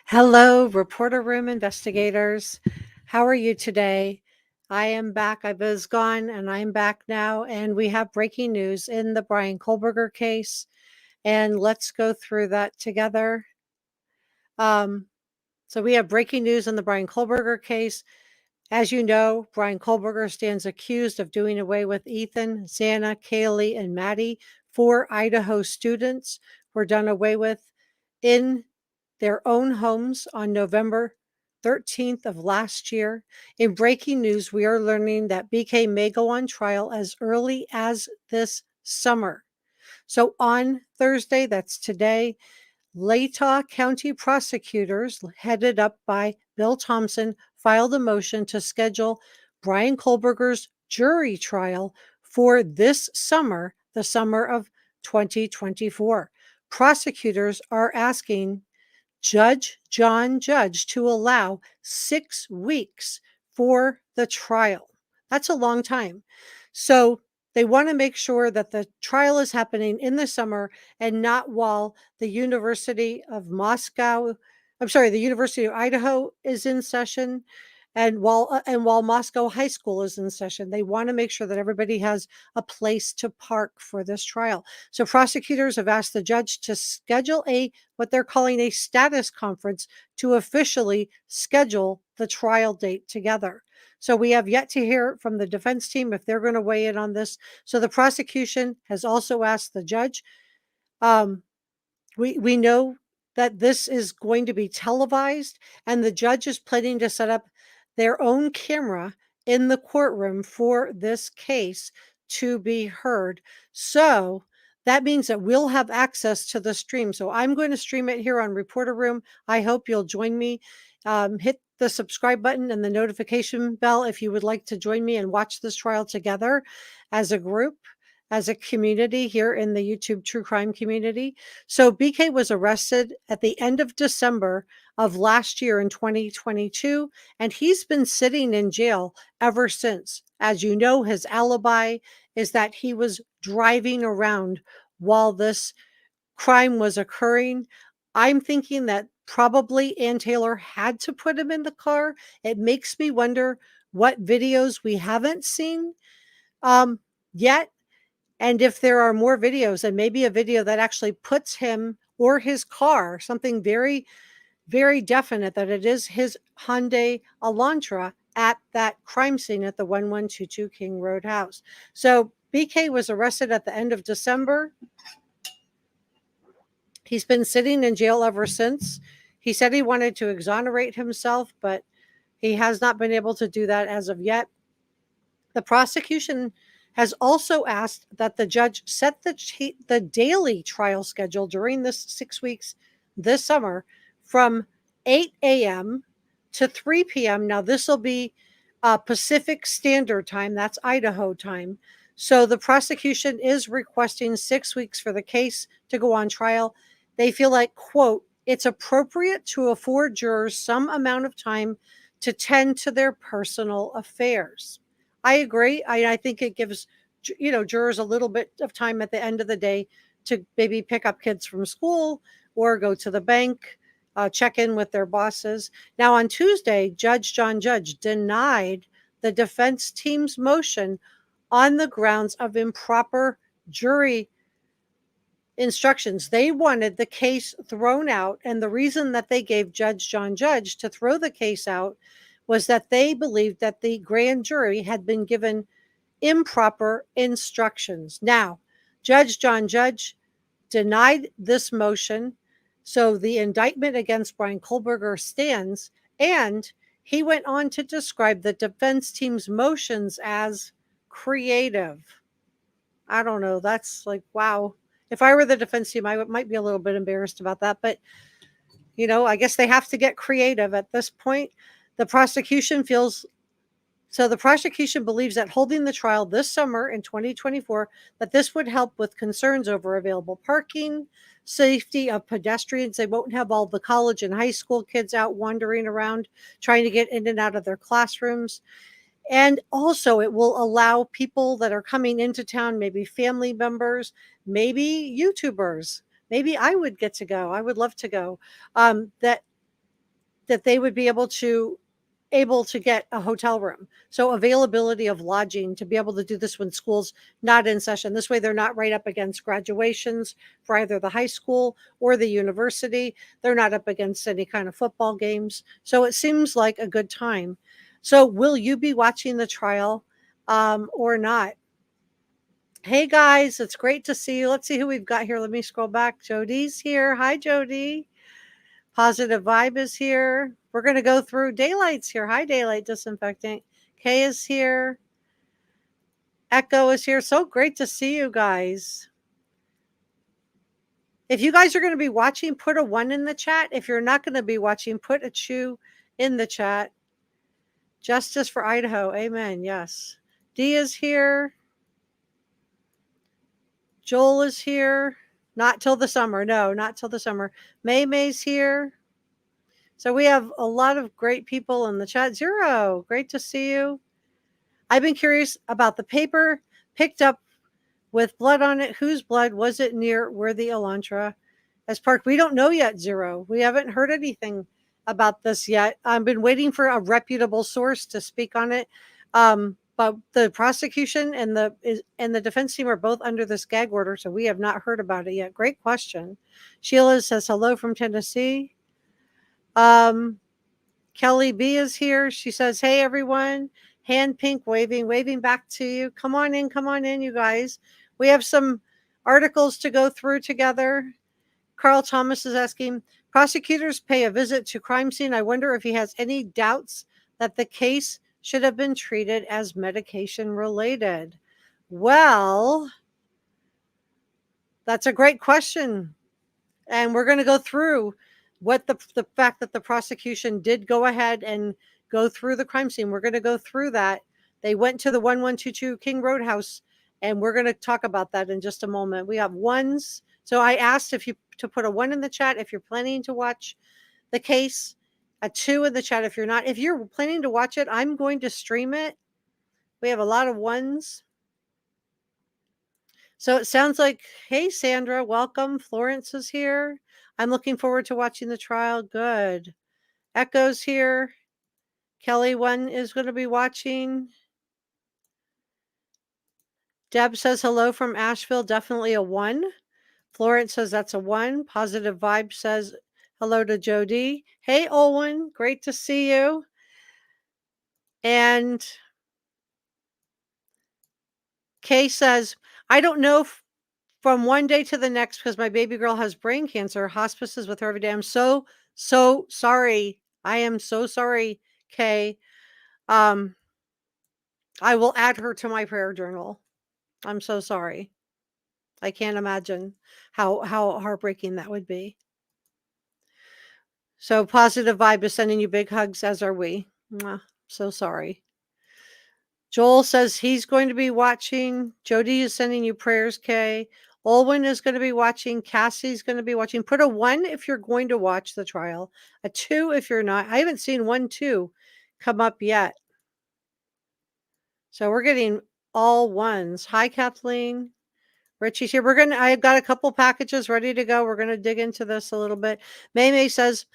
Hello, reporter room investigators. How are you today? I am back. I was gone and I'm back now. And we have breaking news in the Bryan Kohberger case. And let's go through that together. Um, so we have breaking news in the Bryan Kohberger case. As you know, Bryan Kohberger stands accused of doing away with Ethan, Xana, Kaylee, and Maddie. 4 Idaho students were done away with in their own homes on November 13th of last year. In breaking news, we are learning that BK may go on trial as early as this summer. So on Thursday, that's today, Latah County prosecutors, headed up by Bill Thompson, filed a motion to schedule Bryan Kohberger's jury trial for this summer, the summer of 2024. Prosecutors are asking Judge John Judge to allow 6 weeks for the trial. That's a long time. So they want to make sure that the trial is happening in the summer and not while the University of Moscow, I'm sorry, the University of Idaho is in session and while Moscow High School is in session. They want to make sure that everybody has a place to park for this trial. So prosecutors have asked the judge to schedule what they're calling a status conference to officially schedule the trial date together. So we have yet to hear from the defense team if they're going to weigh in on this. So the prosecution has also asked the judge. We know that this is going to be televised, and the judge is planning to set up their own camera in the courtroom for this case to be heard. So that means that we'll have access to the stream. So I'm going to stream it here on Reporter Room. I hope you'll join me. Hit the subscribe button and the notification bell if you would like to join me and watch this trial together as a group, as a community here in the YouTube true crime community. So BK was arrested at the end of December of last year in 2022, and he's been sitting in jail ever since. As you know, his alibi is that he was driving around while this crime was occurring. I'm thinking that probably Ann Taylor had to put him in the car. It makes me wonder what videos we haven't seen yet, and if there are more videos, and maybe a video that actually puts him or his car, something very, very definite that it is his Hyundai Elantra at that crime scene at the 1122 King Road house. So BK was arrested at the end of December. He's been sitting in jail ever since. He said he wanted to exonerate himself, but he has not been able to do that as of yet. The prosecution has also asked that the judge set the daily trial schedule during this 6 weeks this summer from 8 a.m. to 3 p.m. Now, this will be Pacific Standard Time. That's Idaho time. So the prosecution is requesting 6 weeks for the case to go on trial. They feel like, quote, it's appropriate to afford jurors some amount of time to tend to their personal affairs. I agree. I think it gives jurors a little bit of time at the end of the day to maybe pick up kids from school or go to the bank, check in with their bosses. Now on Tuesday, Judge John Judge denied the defense team's motion on the grounds of improper jury instructions. They wanted the case thrown out, and the reason that they gave Judge John Judge to throw the case out was that they believed that the grand jury had been given improper instructions. Now, Judge John Judge denied this motion, so the indictment against Bryan Kohberger stands, and he went on to describe the defense team's motions as creative. I don't know. That's like, wow. If I were the defense team, I might be a little bit embarrassed about that. But, I guess they have to get creative at this point. The prosecution believes that holding the trial this summer in 2024, that this would help with concerns over available parking, safety of pedestrians. They won't have all the college and high school kids out wandering around trying to get in and out of their classrooms. And also, it will allow people that are coming into town, maybe family members, maybe YouTubers. Maybe I would get to go. I would love to go. That that they would be able to get a hotel room. So availability of lodging to be able to do this when school's not in session. This way they're not right up against graduations for either the high school or the university. They're not up against any kind of football games. So it seems like a good time. So will you be watching the trial or not? Hey guys, it's great to see you. Let's see who we've got here. Let me scroll back. Jody's here. Hi, Jody. Positive Vibe is here. We're going to go through Daylight's here. Hi, Daylight Disinfectant. Kay is here. Echo is here. So great to see you guys. If you guys are going to be watching, put a 1 in the chat. If you're not going to be watching, put a 2 in the chat. Justice for Idaho. Amen. Yes. Dee is here. Joel is here. Not till the summer. No, not till the summer. May's here. So we have a lot of great people in the chat. Zero, great to see you. I've been curious about the paper picked up with blood on it. Whose blood was it near where the Elantra is parked? We don't know yet, Zero. We haven't heard anything about this yet. I've been waiting for a reputable source to speak on it. But the prosecution and the defense team are both under this gag order, so we have not heard about it yet. Great question. Sheila says hello from Tennessee. Kelly B is here. She says, hey, everyone. Hand pink waving back to you. Come on in, you guys. We have some articles to go through together. Carl Thomas is asking, prosecutors pay a visit to crime scene. I wonder if he has any doubts that the case should have been treated as medication related. Well, that's a great question. And we're going to go through what the fact that the prosecution did go ahead and go through the crime scene. We're going to go through that. They went to the 1122 King Roadhouse, and we're going to talk about that in just a moment. We have 1s. So I asked if you to put a 1 in the chat if you're planning to watch the case, a 2 in the chat if you're not. If you're planning to watch it, I'm going to stream it. We have a lot of 1s. So it sounds like, hey, Sandra, welcome. Florence is here. I'm looking forward to watching the trial. Good. Echo's here. Kelly 1 is going to be watching. Deb says hello from Asheville. Definitely a 1. Florence says that's a 1. Positive Vibe says hello to Jody. Hey, Olwen. Great to see you. And Kay says, I don't know from one day to the next because my baby girl has brain cancer. Hospice is with her every day. I'm so sorry. I am so sorry, Kay. I will add her to my prayer journal. I'm so sorry. I can't imagine how heartbreaking that would be. So Positive Vibe is sending you big hugs, as are we. Mwah, so sorry. Joel says he's going to be watching. Jody is sending you prayers, Kay. Olwen is going to be watching. Cassie's going to be watching. Put a 1 if you're going to watch the trial. A 2 if you're not. I haven't seen 1, 2 come up yet. So we're getting all 1s. Hi, Kathleen. Richie's here. I've got a couple packages ready to go. We're going to dig into this a little bit. May says,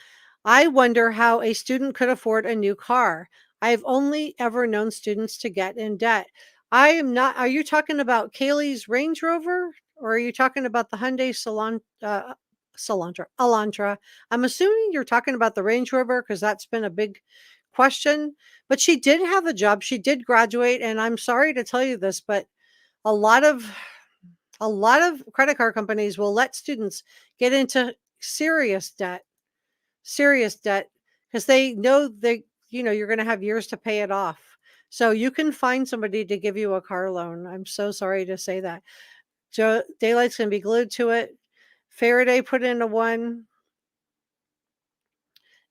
I wonder how a student could afford a new car. I've only ever known students to get in debt. I am not. Are you talking about Kaylee's Range Rover, or are you talking about the Hyundai Elantra? I'm assuming you're talking about the Range Rover because that's been a big question. But she did have a job. She did graduate, and I'm sorry to tell you this, but a lot of credit card companies will let students get into serious debt because they know you're going to have years to pay it off. So you can find somebody to give you a car loan. I'm so sorry to say that. Daylight's going to be glued to it. Faraday put in a 1.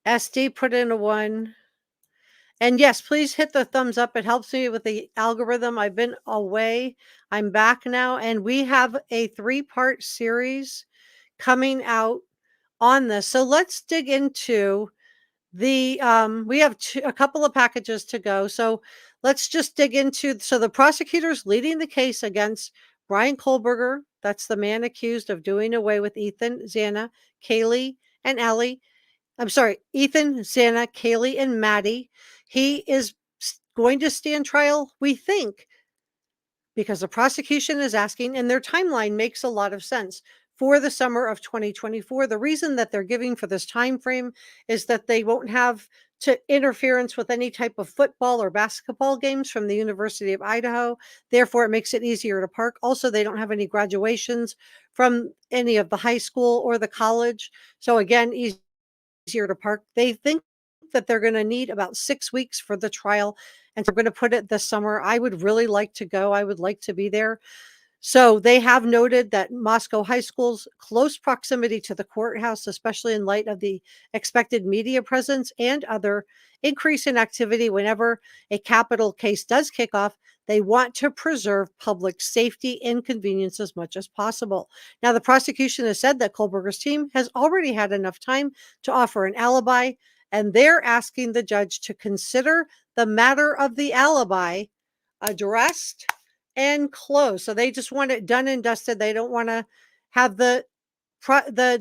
SD put in a 1. And yes, please hit the thumbs up. It helps me with the algorithm. I've been away. I'm back now. And we have a 3-part series coming out on this. So let's dig into we have a couple of packages to go. So let's just dig into, so the prosecutor's leading the case against Bryan Kohberger. That's the man accused of doing away with Ethan, Xana, Kaylee, and Ellie I'm sorry, Ethan, Xana, Kaylee, and Maddie. He is going to stand trial, we think, because the prosecution is asking, and their timeline makes a lot of sense, for the summer of 2024. The reason that they're giving for this time frame is that they won't have to interference with any type of football or basketball games from the University of Idaho. Therefore, it makes it easier to park. Also, they don't have any graduations from any of the high school or the college. So again, easier to park. They think that they're going to need about 6 weeks for the trial, and so we're going to put it this summer. I would really like to go. I would like to be there. So they have noted that Moscow High School's close proximity to the courthouse, especially in light of the expected media presence and other increase in activity whenever a capital case does kick off, they want to preserve public safety and convenience as much as possible. Now, the prosecution has said that Kohberger's team has already had enough time to offer an alibi, and they're asking the judge to consider the matter of the alibi addressed and closed. So they just want it done and dusted. They don't want to have the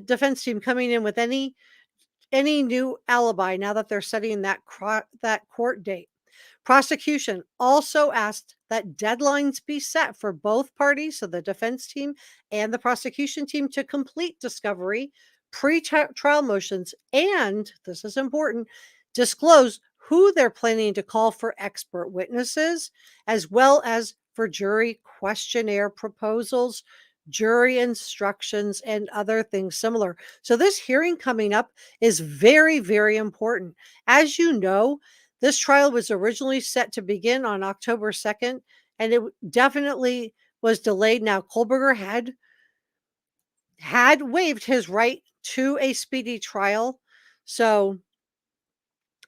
defense team coming in with any new alibi now that they're setting that court date. Prosecution also asked that deadlines be set for both parties, so the defense team and the prosecution team, to complete discovery, pre-trial motions, and, this is important, disclose who they're planning to call for expert witnesses, as well as for jury questionnaire proposals, jury instructions, and other things similar. So this hearing coming up is very, very important. As you know, this trial was originally set to begin on October 2nd, and it definitely was delayed. Now, Kohberger had waived his right to a speedy trial, so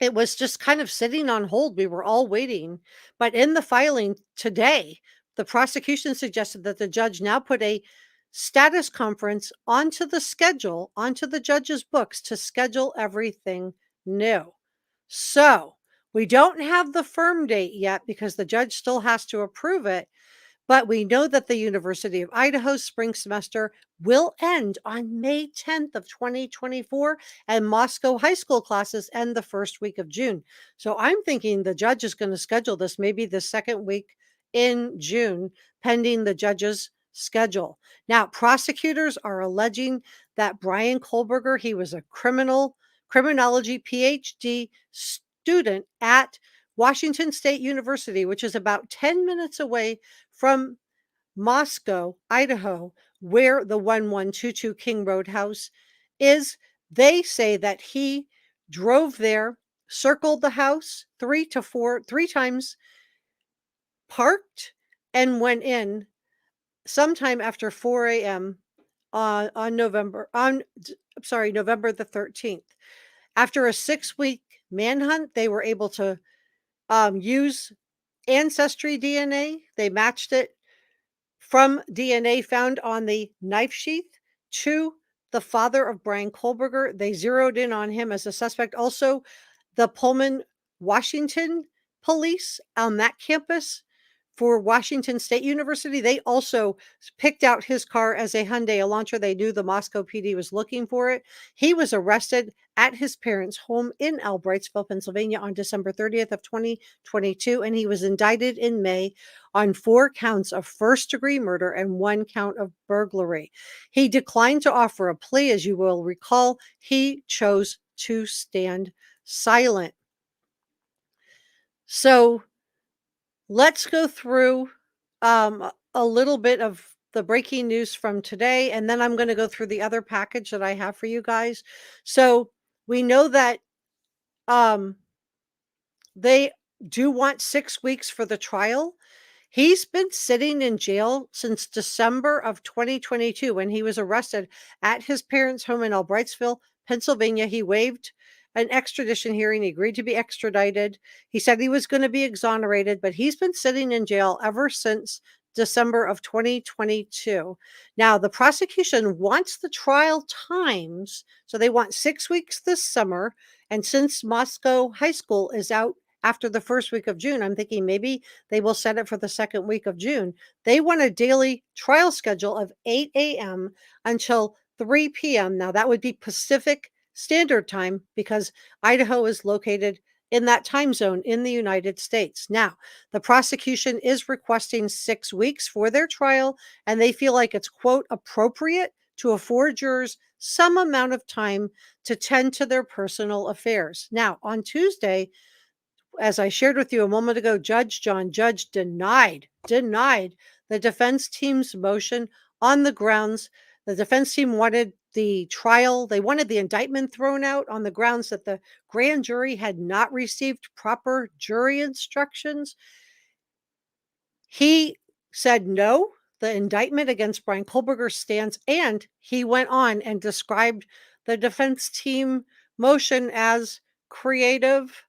it was just kind of sitting on hold. We were all waiting. But in the filing today, the prosecution suggested that the judge now put a status conference onto the schedule, onto the judge's books, to schedule everything new. So we don't have the firm date yet because the judge still has to approve it. But we know that the University of Idaho's spring semester will end on May 10th of 2024, and Moscow high school classes end the first week of June. So I'm thinking the judge is going to schedule this maybe the second week in June, pending the judge's schedule. Now, prosecutors are alleging that Bryan Kohberger, he was a criminology PhD student at Washington State University, which is about 10 minutes away from Moscow, Idaho, where the 1122 King Road house is. They say that he drove there, circled the house three times, parked, and went in sometime after 4 a.m. On November the 13th. After a 6-week manhunt, they were able to use ancestry DNA. They matched it from DNA found on the knife sheath to the father of Bryan Kohberger. They zeroed in on him as a suspect. Also, the Pullman, Washington police on that campus for Washington State University, they also picked out his car as a Hyundai Elantra. They knew the Moscow PD was looking for it. He was arrested at his parents' home in Albrightsville, Pennsylvania on December 30th of 2022, and he was indicted in May on 4 counts of first-degree murder and 1 count of burglary. He declined to offer a plea. As you will recall, he chose to stand silent. So let's go through a little bit of the breaking news from today, and then I'm going to go through the other package that I have for you guys. So we know that they do want 6 weeks for the trial. He's been sitting in jail since December of 2022 when he was arrested at his parents' home in Albrightsville, Pennsylvania. He waived an extradition hearing. He agreed to be extradited. He said he was going to be exonerated, but he's been sitting in jail ever since December of 2022. Now, the prosecution wants the trial times, so they want 6 weeks this summer. And since Moscow High School is out after the first week of June, I'm thinking maybe they will set it for the second week of June. They want a daily trial schedule of 8 a.m. until 3 p.m. Now, that would be Pacific Standard Time because Idaho is located in that time zone in the United States. Now, the prosecution is requesting 6 weeks for their trial, and they feel like it's, quote, appropriate to afford jurors some amount of time to tend to their personal affairs. Now, on Tuesday, as I shared with you a moment ago, Judge John Judge denied the defense team's motion on the grounds the defense team wanted the trial, they wanted the indictment thrown out on the grounds that the grand jury had not received proper jury instructions. He said no. The indictment against Bryan Kohberger stands, and he went on and described the defense team motion as creative.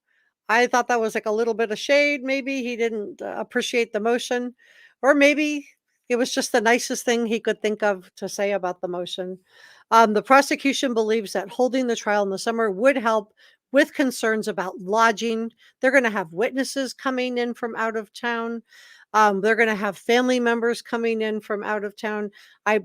I thought that was like a little bit of shade. Maybe he didn't appreciate the motion, or maybe it was just the nicest thing he could think of to say about the motion. The prosecution believes that holding the trial in the summer would help with concerns about lodging. They're going to have witnesses coming in from out of town. They're going to have family members coming in from out of town.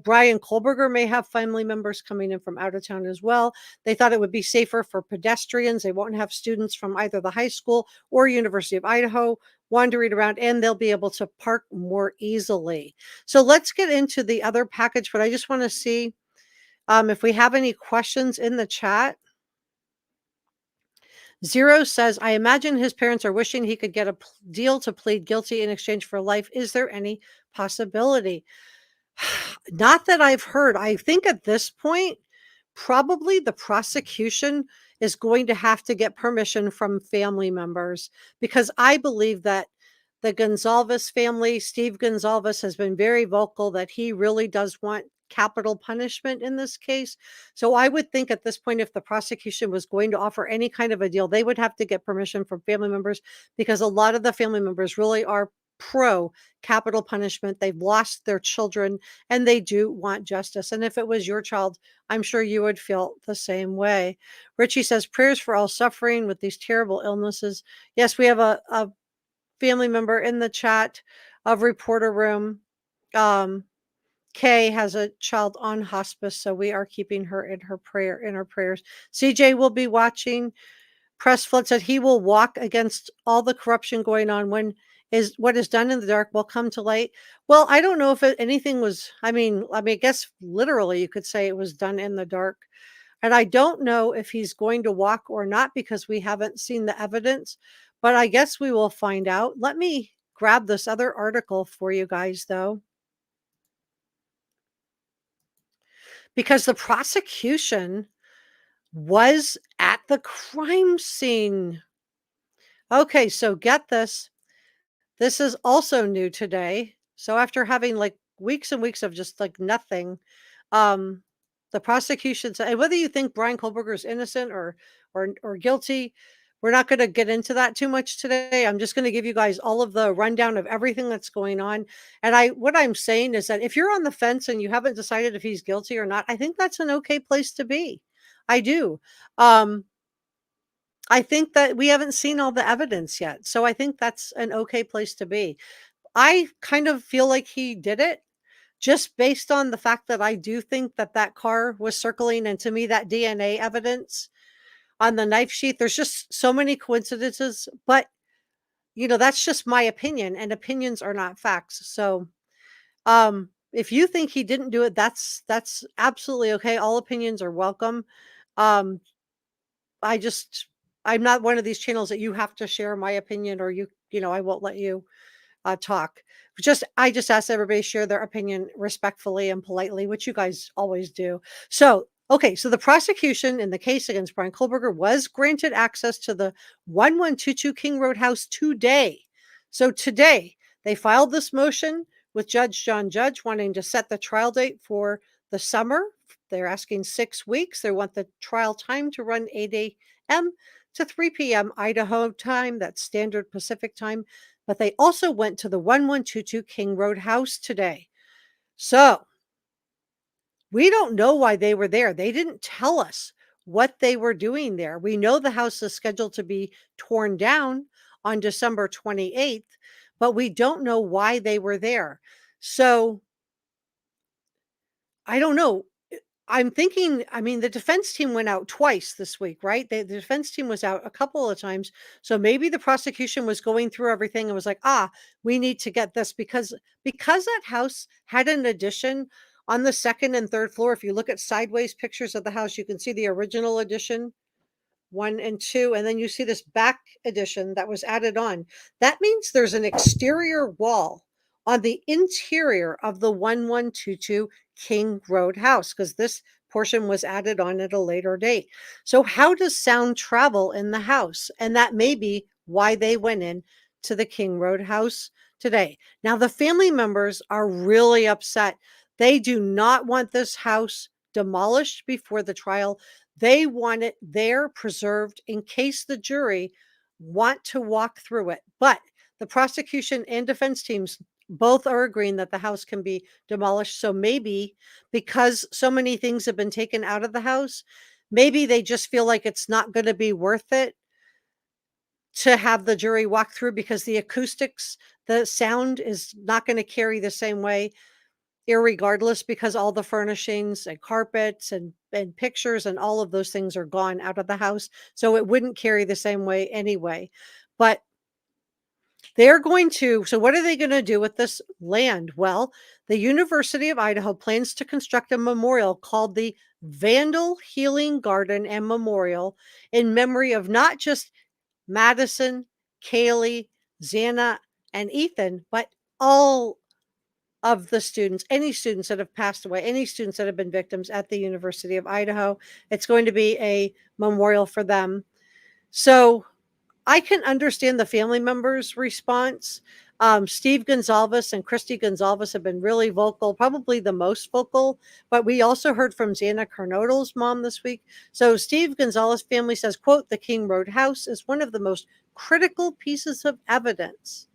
Bryan Kohberger may have family members coming in from out of town as well. They thought it would be safer for pedestrians. They won't have students from either the high school or University of Idaho wandering around, and they'll be able to park more easily. So let's get into the other package, but I just want to see if we have any questions in the chat. Zero says, I imagine his parents are wishing he could get a deal to plead guilty in exchange for life. Is there any possibility? Not that I've heard. I think at this point, probably the prosecution is going to have to get permission from family members, because I believe that the Gonzalez family, Steve Gonzalez, has been very vocal that he really does want capital punishment in this case. So I would think at this point, if the prosecution was going to offer any kind of a deal, they would have to get permission from family members, because a lot of the family members really are pro capital punishment. They've lost their children and they do want justice. And if it was your child, I'm sure you would feel the same way. Richie says, prayers for all suffering with these terrible illnesses. Yes, we have a family member in the chat of Reporter Room. Kay has a child on hospice, so we are keeping her in our prayers. CJ will be watching. Press Flood said he will walk against all the corruption going on when is what is done in the dark will come to light. Well, I don't know if anything was, I guess literally you could say it was done in the dark. And I don't know if he's going to walk or not because we haven't seen the evidence, but I guess we will find out. Let me grab this other article for you guys, though, because the prosecution was at the crime scene. Okay, so get this. This is also new today. So after having like weeks and weeks of just like nothing, um, the prosecution said, and whether you think Bryan Kohberger is innocent or guilty, we're not going to get into that too much today. I'm just going to give you guys all of the rundown of everything that's going on. And what I'm saying is that if you're on the fence and you haven't decided if he's guilty or not, I think that's an okay place to be. I do. Um, I think that we haven't seen all the evidence yet. So I think that's an okay place to be. I kind of feel like he did it just based on the fact that I do think that that car was circling. And to me, that DNA evidence on the knife sheath, there's just so many coincidences. But, that's just my opinion, and opinions are not facts. So if you think he didn't do it, that's absolutely okay. All opinions are welcome. Um, I just I'm not one of these channels that you have to share my opinion, or I won't let you talk. I just ask everybody to share their opinion respectfully and politely, which you guys always do. So, okay, so the prosecution in the case against Bryan Kohberger was granted access to the 1122 King Road house today. So today they filed this motion with Judge John Judge wanting to set the trial date for the summer. They're asking 6 weeks. They want the trial time to run 8 a.m. to 3 p.m. Idaho time. That's standard Pacific time. But they also went to the 1122 King Road house today. So we don't know why they were there. They didn't tell us what they were doing there. We know the house is scheduled to be torn down on December 28th, but we don't know why they were there. So I don't know. I'm thinking, I mean, the defense team went out twice this week, right? The defense team was out a couple of times. So maybe the prosecution was going through everything and was like, we need to get this because that house had an addition on the second and third floor. If you look at sideways pictures of the house, you can see the original addition 1 and 2, and then you see this back addition that was added on. That means there's an exterior wall on the interior of the 1122 King Road house, because this portion was added on at a later date. So how does sound travel in the house? And that may be why they went in to the King Road house today. Now, the family members are really upset. They do not want this house demolished before the trial. They want it there preserved in case the jury want to walk through it. But the prosecution and defense teams both are agreeing that the house can be demolished. So maybe because so many things have been taken out of the house, maybe they just feel like it's not going to be worth it to have the jury walk through, because the acoustics, the sound is not going to carry the same way, irregardless, because all the furnishings and carpets and pictures and all of those things are gone out of the house. So it wouldn't carry the same way anyway. But they're going to, so what are they going to do with this land? Well, the University of Idaho plans to construct a memorial called the Vandal Healing Garden and Memorial in memory of not just Madison, Kaylee, Xana, and Ethan, but all of the students, any students that have passed away, any students that have been victims at the University of Idaho. It's going to be a memorial for them. So I can understand the family members' response. Steve Gonzalez and Christy Gonzalez have been really vocal, probably the most vocal, but we also heard from Xana Carnodal's mom this week. So Steve Gonzalez family says, quote, "The King Road house is one of the most critical pieces of evidence.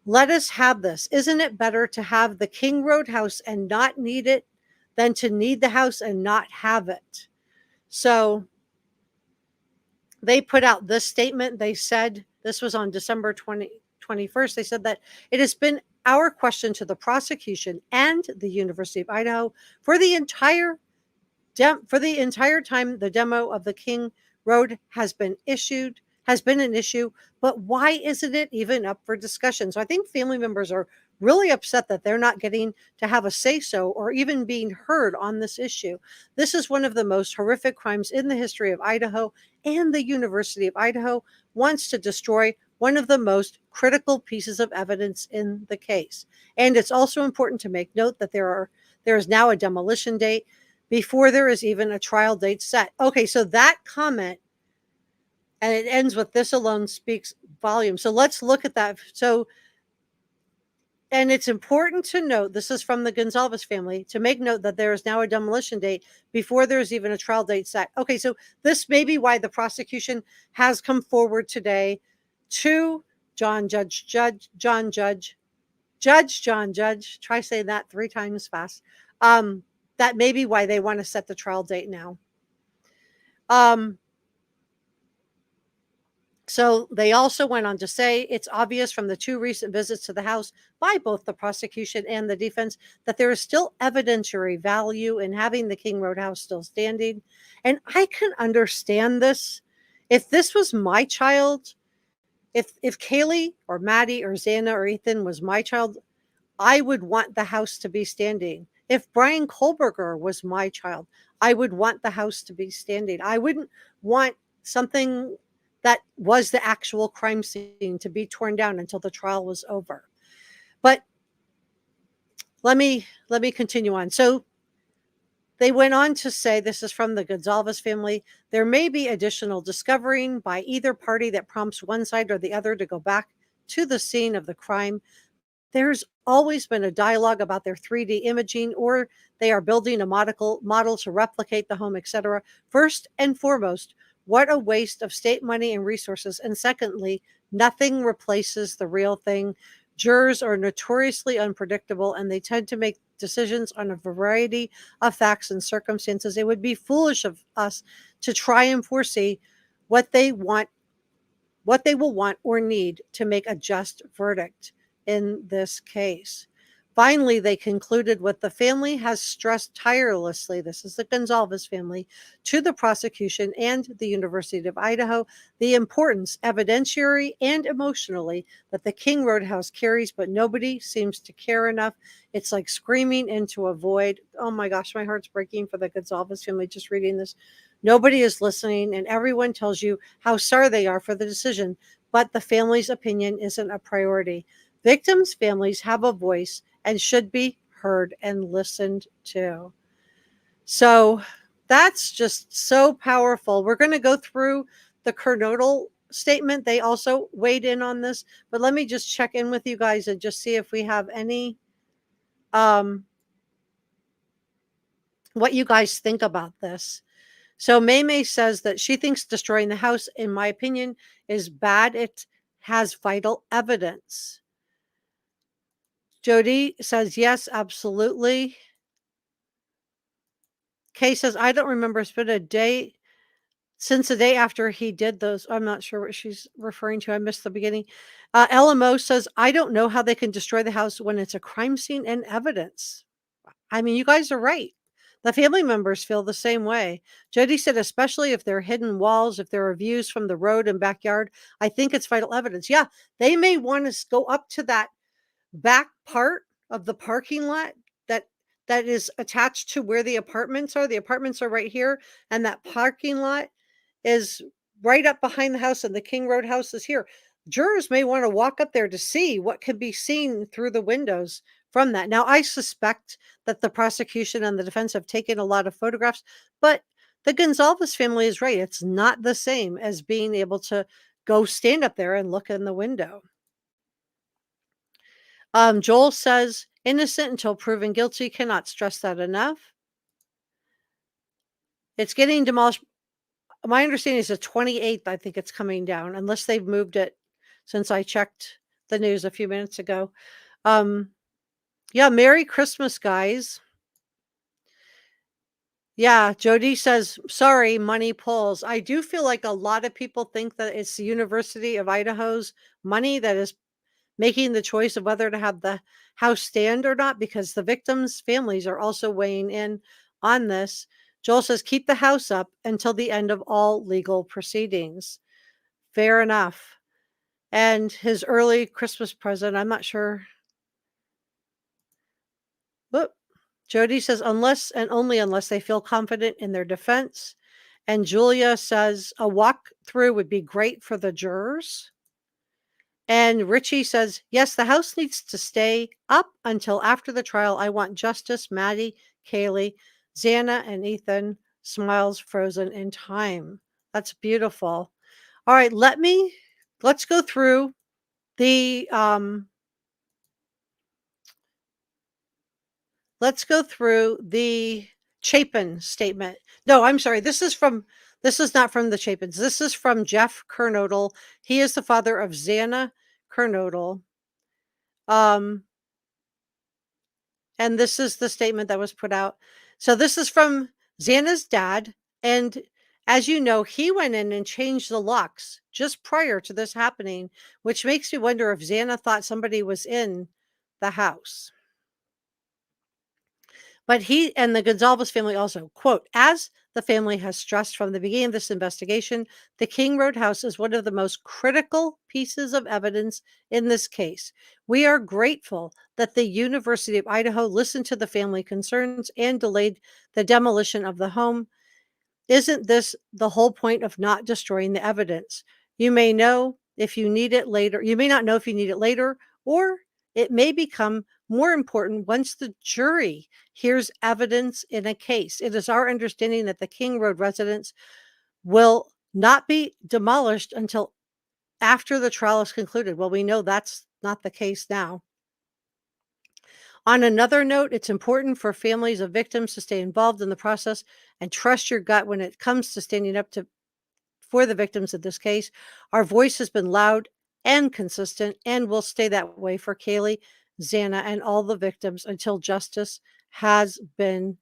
Let us have this. Isn't it better to have the King Road house and not need it than to need the house and not have it?" So they put out this statement. They said, this was on December 21st. They said that it has been our question to the prosecution and the University of Idaho for the entire time the demo of the King Road has been an issue, but why isn't it even up for discussion? So I think family members are really upset that they're not getting to have a say-so or even being heard on this issue. This is one of the most horrific crimes in the history of Idaho, and the University of Idaho wants to destroy one of the most critical pieces of evidence in the case. And it's also important to make note that there is now a demolition date before there is even a trial date set. Okay, so that comment, and it ends with, "This alone speaks volumes." So let's look at that. So, and it's important to note, this is from the Gonzalez family, to make note that there is now a demolition date before there's even a trial date set. Okay, so this may be why the prosecution has come forward today to John Judge, try saying that 3 times fast. That may be why they want to set the trial date now. So they also went on to say, it's obvious from the 2 recent visits to the house by both the prosecution and the defense that there is still evidentiary value in having the King Road house still standing. And I can understand this. If this was my child, if Kaylee or Maddie or Xana or Ethan was my child, I would want the house to be standing. If Bryan Kohberger was my child, I would want the house to be standing. I wouldn't want something that was the actual crime scene to be torn down until the trial was over. But let me continue on. So they went on to say, this is from the Gonzalez family, there may be additional discovering by either party that prompts one side or the other to go back to the scene of the crime. There's always been a dialogue about their 3D imaging, or they are building a model to replicate the home, etc. First and foremost, what a waste of state money and resources. And secondly, nothing replaces the real thing. Jurors are notoriously unpredictable, and they tend to make decisions on a variety of facts and circumstances. It would be foolish of us to try and foresee what they will want or need to make a just verdict in this case. Finally, they concluded what the family has stressed tirelessly, this is the Gonzalez family, to the prosecution and the University of Idaho, the importance, evidentiary and emotionally, that the King Road house carries, but nobody seems to care enough. It's like screaming into a void. Oh my gosh, my heart's breaking for the Gonzalez family just reading this. Nobody is listening, and everyone tells you how sorry they are for the decision, but the family's opinion isn't a priority. Victims' families have a voice and should be heard and listened to. So that's just so powerful. We're going to go through the kernodal statement. They also weighed in on this, but let me just check in with you guys and just see if we have any what you guys think about this. So May says that she thinks destroying the house, in my opinion, is bad. It has vital evidence. Jody says, yes, absolutely. Kay says, I don't remember. It's been a day since the day after he did those. I'm not sure what she's referring to. I missed the beginning. LMO says, I don't know how they can destroy the house when it's a crime scene and evidence. I mean, you guys are right. The family members feel the same way. Jody said, especially if there are hidden walls, if there are views from the road and backyard, I think it's vital evidence. Yeah, they may want to go up to that back part of the parking lot that is attached to where the apartments are. The apartments are right here, and that parking lot is right up behind the house, and the King Road house is here. Jurors may want to walk up there to see what can be seen through the windows from that. Now, I suspect that the prosecution and the defense have taken a lot of photographs, but the Gonzalez family is right. It's not the same as being able to go stand up there and look in the window. Joel says, innocent until proven guilty. Cannot stress that enough. It's getting demolished. My understanding is the 28th, I think it's coming down, unless they've moved it since I checked the news a few minutes ago. Yeah, Merry Christmas, guys. Yeah, Jody says, sorry, money pulls. I do feel like a lot of people think that it's the University of Idaho's money that is making the choice of whether to have the house stand or not, because the victims' families are also weighing in on this. Joel says, keep the house up until the end of all legal proceedings. Fair enough. And his early Christmas present, I'm not sure. Whoop. Jody says, unless and only unless they feel confident in their defense. And Julia says, a walk through would be great for the jurors. And Richie says, yes, the house needs to stay up until after the trial. I want justice. Maddie, Kaylee, Xana, and Ethan. Smiles frozen in time. That's beautiful. All right, let's go through the Chapin statement. No, I'm sorry. This is not from the Chapins. This is from Jeff Kernodal. He is the father of Xana Kernodal. And this is the statement that was put out. So this is from Xana's dad. And as you know, he went in and changed the locks just prior to this happening, which makes me wonder if Xana thought somebody was in the house. But he and the Gonzalez family also, quote, as the family has stressed from the beginning of this investigation, the King Road house is one of the most critical pieces of evidence in this case. We are grateful that the University of Idaho listened to the family concerns and delayed the demolition of the home. Isn't this the whole point of not destroying the evidence? You may know if you need it later. You may not know if you need it later, or it may become more important once the jury hears evidence in a case. It is our understanding that the King Road residence will not be demolished until after the trial is concluded. Well, we know that's not the case now. On another note, it's important for families of victims to stay involved in the process and trust your gut when it comes to standing up for the victims of this case. Our voice has been loud and consistent and will stay that way for Kaylee, Xana, and all the victims until justice has been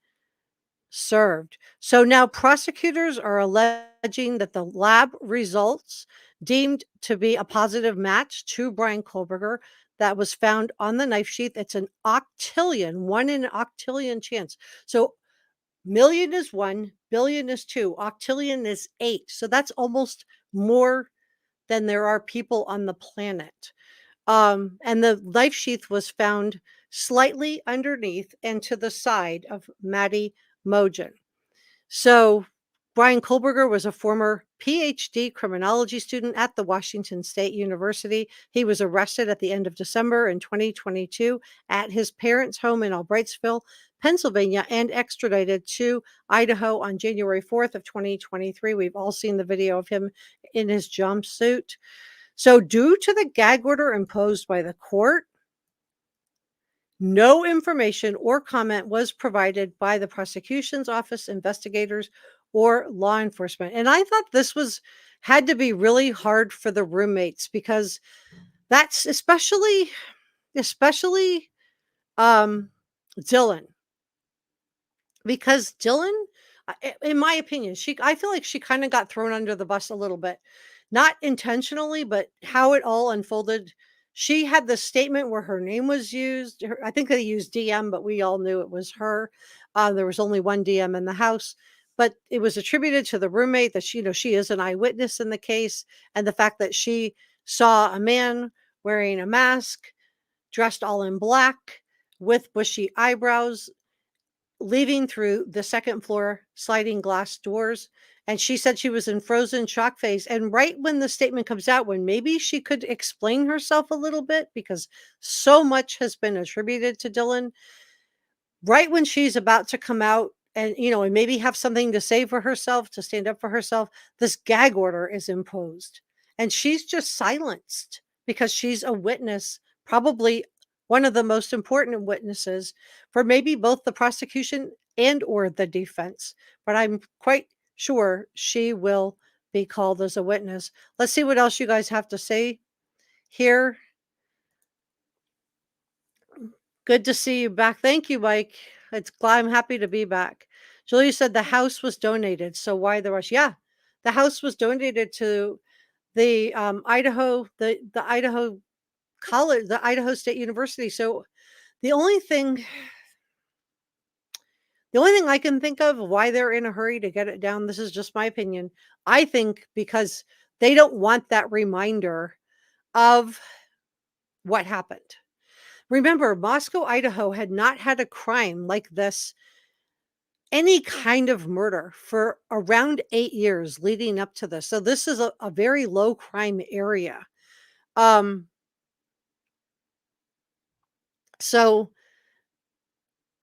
served. So now prosecutors are alleging that the lab results deemed to be a positive match to Bryan Kohberger, that was found on the knife sheath. It's an octillion, 1 in an octillion chance. So million is 1, billion is 2, octillion is 8. So that's almost more than there are people on the planet. And the knife sheath was found slightly underneath and to the side of Maddie Mogen. So Bryan Kohberger was a former PhD criminology student at the Washington State University. He was arrested at the end of December in 2022 at his parents' home in Albrightsville, Pennsylvania, and extradited to Idaho on January 4th of 2023. We've all seen the video of him in his jumpsuit. So due to the gag order imposed by the court, no information or comment was provided by the prosecution's office, investigators, or law enforcement. And I thought this had to be really hard for the roommates, because that's especially Dylan, because Dylan, in my opinion, I feel like she kind of got thrown under the bus a little bit, not intentionally, but how it all unfolded. She had the statement where her name was used. I think they used DM, but we all knew it was her. There was only one DM in the house, but it was attributed to the roommate that she is an eyewitness in the case, and the fact that she saw a man wearing a mask, dressed all in black, with bushy eyebrows, leaving through the second floor sliding glass doors. And she said she was in frozen shock phase. And right when the statement comes out, when maybe she could explain herself a little bit, because so much has been attributed to Dylan, right when she's about to come out and maybe have something to say for herself, to stand up for herself, this gag order is imposed. And she's just silenced because she's a witness, probably one of the most important witnesses for maybe both the prosecution and or the defense. But I'm quite sure she will be called as a witness. Let's see what else you guys have to say here. Good to see you back. Thank you, Mike. I'm happy to be back. Julia said the house was donated. So why the rush? Yeah, the house was donated to the Idaho College, the Idaho State University. So the only thing I can think of why they're in a hurry to get it down, this is just my opinion. I think because they don't want that reminder of what happened. Remember, Moscow, Idaho had not had a crime like this, any kind of murder, for around 8 years leading up to this. So this is a very low crime area. Um, so,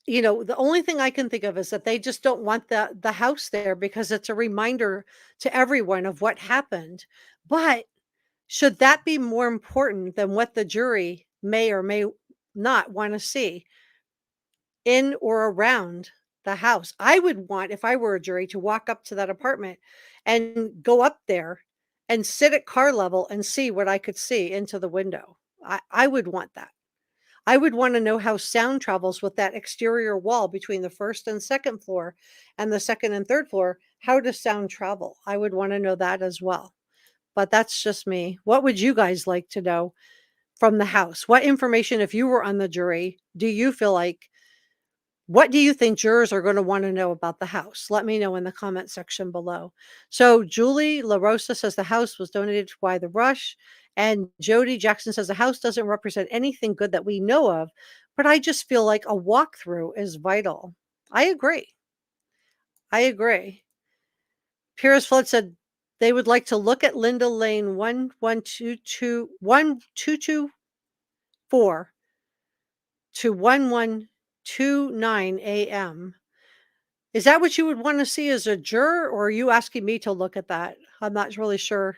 the only thing I can think of is that they just don't want the house there because it's a reminder to everyone of what happened. But should that be more important than what the jury may or may not want to see in or around the house? I would want, if I were a jury, to walk up to that apartment and go up there and sit at car level and see what I could see into the window. I would want that. I would want to know how sound travels with that exterior wall between the first and second floor and the second and third floor. How does sound travel? I would want to know that as well. But that's just me. What would you guys like to know from the house? What information, if you were on the jury, do you feel like, what do you think jurors are going to want to know about the house? Let me know in the comment section below. So Julie LaRosa says the house was donated to Why the Rush. And Jody Jackson says the house doesn't represent anything good that we know of, but I just feel like a walkthrough is vital. I agree. I agree. Pierce Flood said they would like to look at Linda Lane 1224 to 1129 a.m. Is that what you would want to see as a juror, or are you asking me to look at that? I'm not really sure.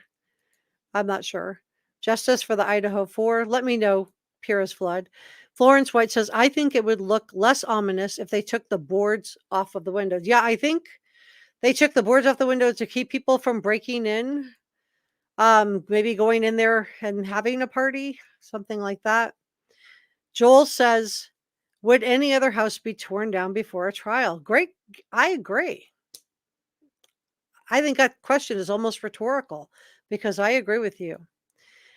I'm not sure. Justice for the Idaho 4. Let me know, Purist Flood. Florence White says, I think it would look less ominous if they took the boards off of the windows. Yeah, I think they took the boards off the windows to keep people from breaking in. Maybe going in there and having a party, something like that. Joel says, would any other house be torn down before a trial? Great. I agree. I think that question is almost rhetorical because I agree with you.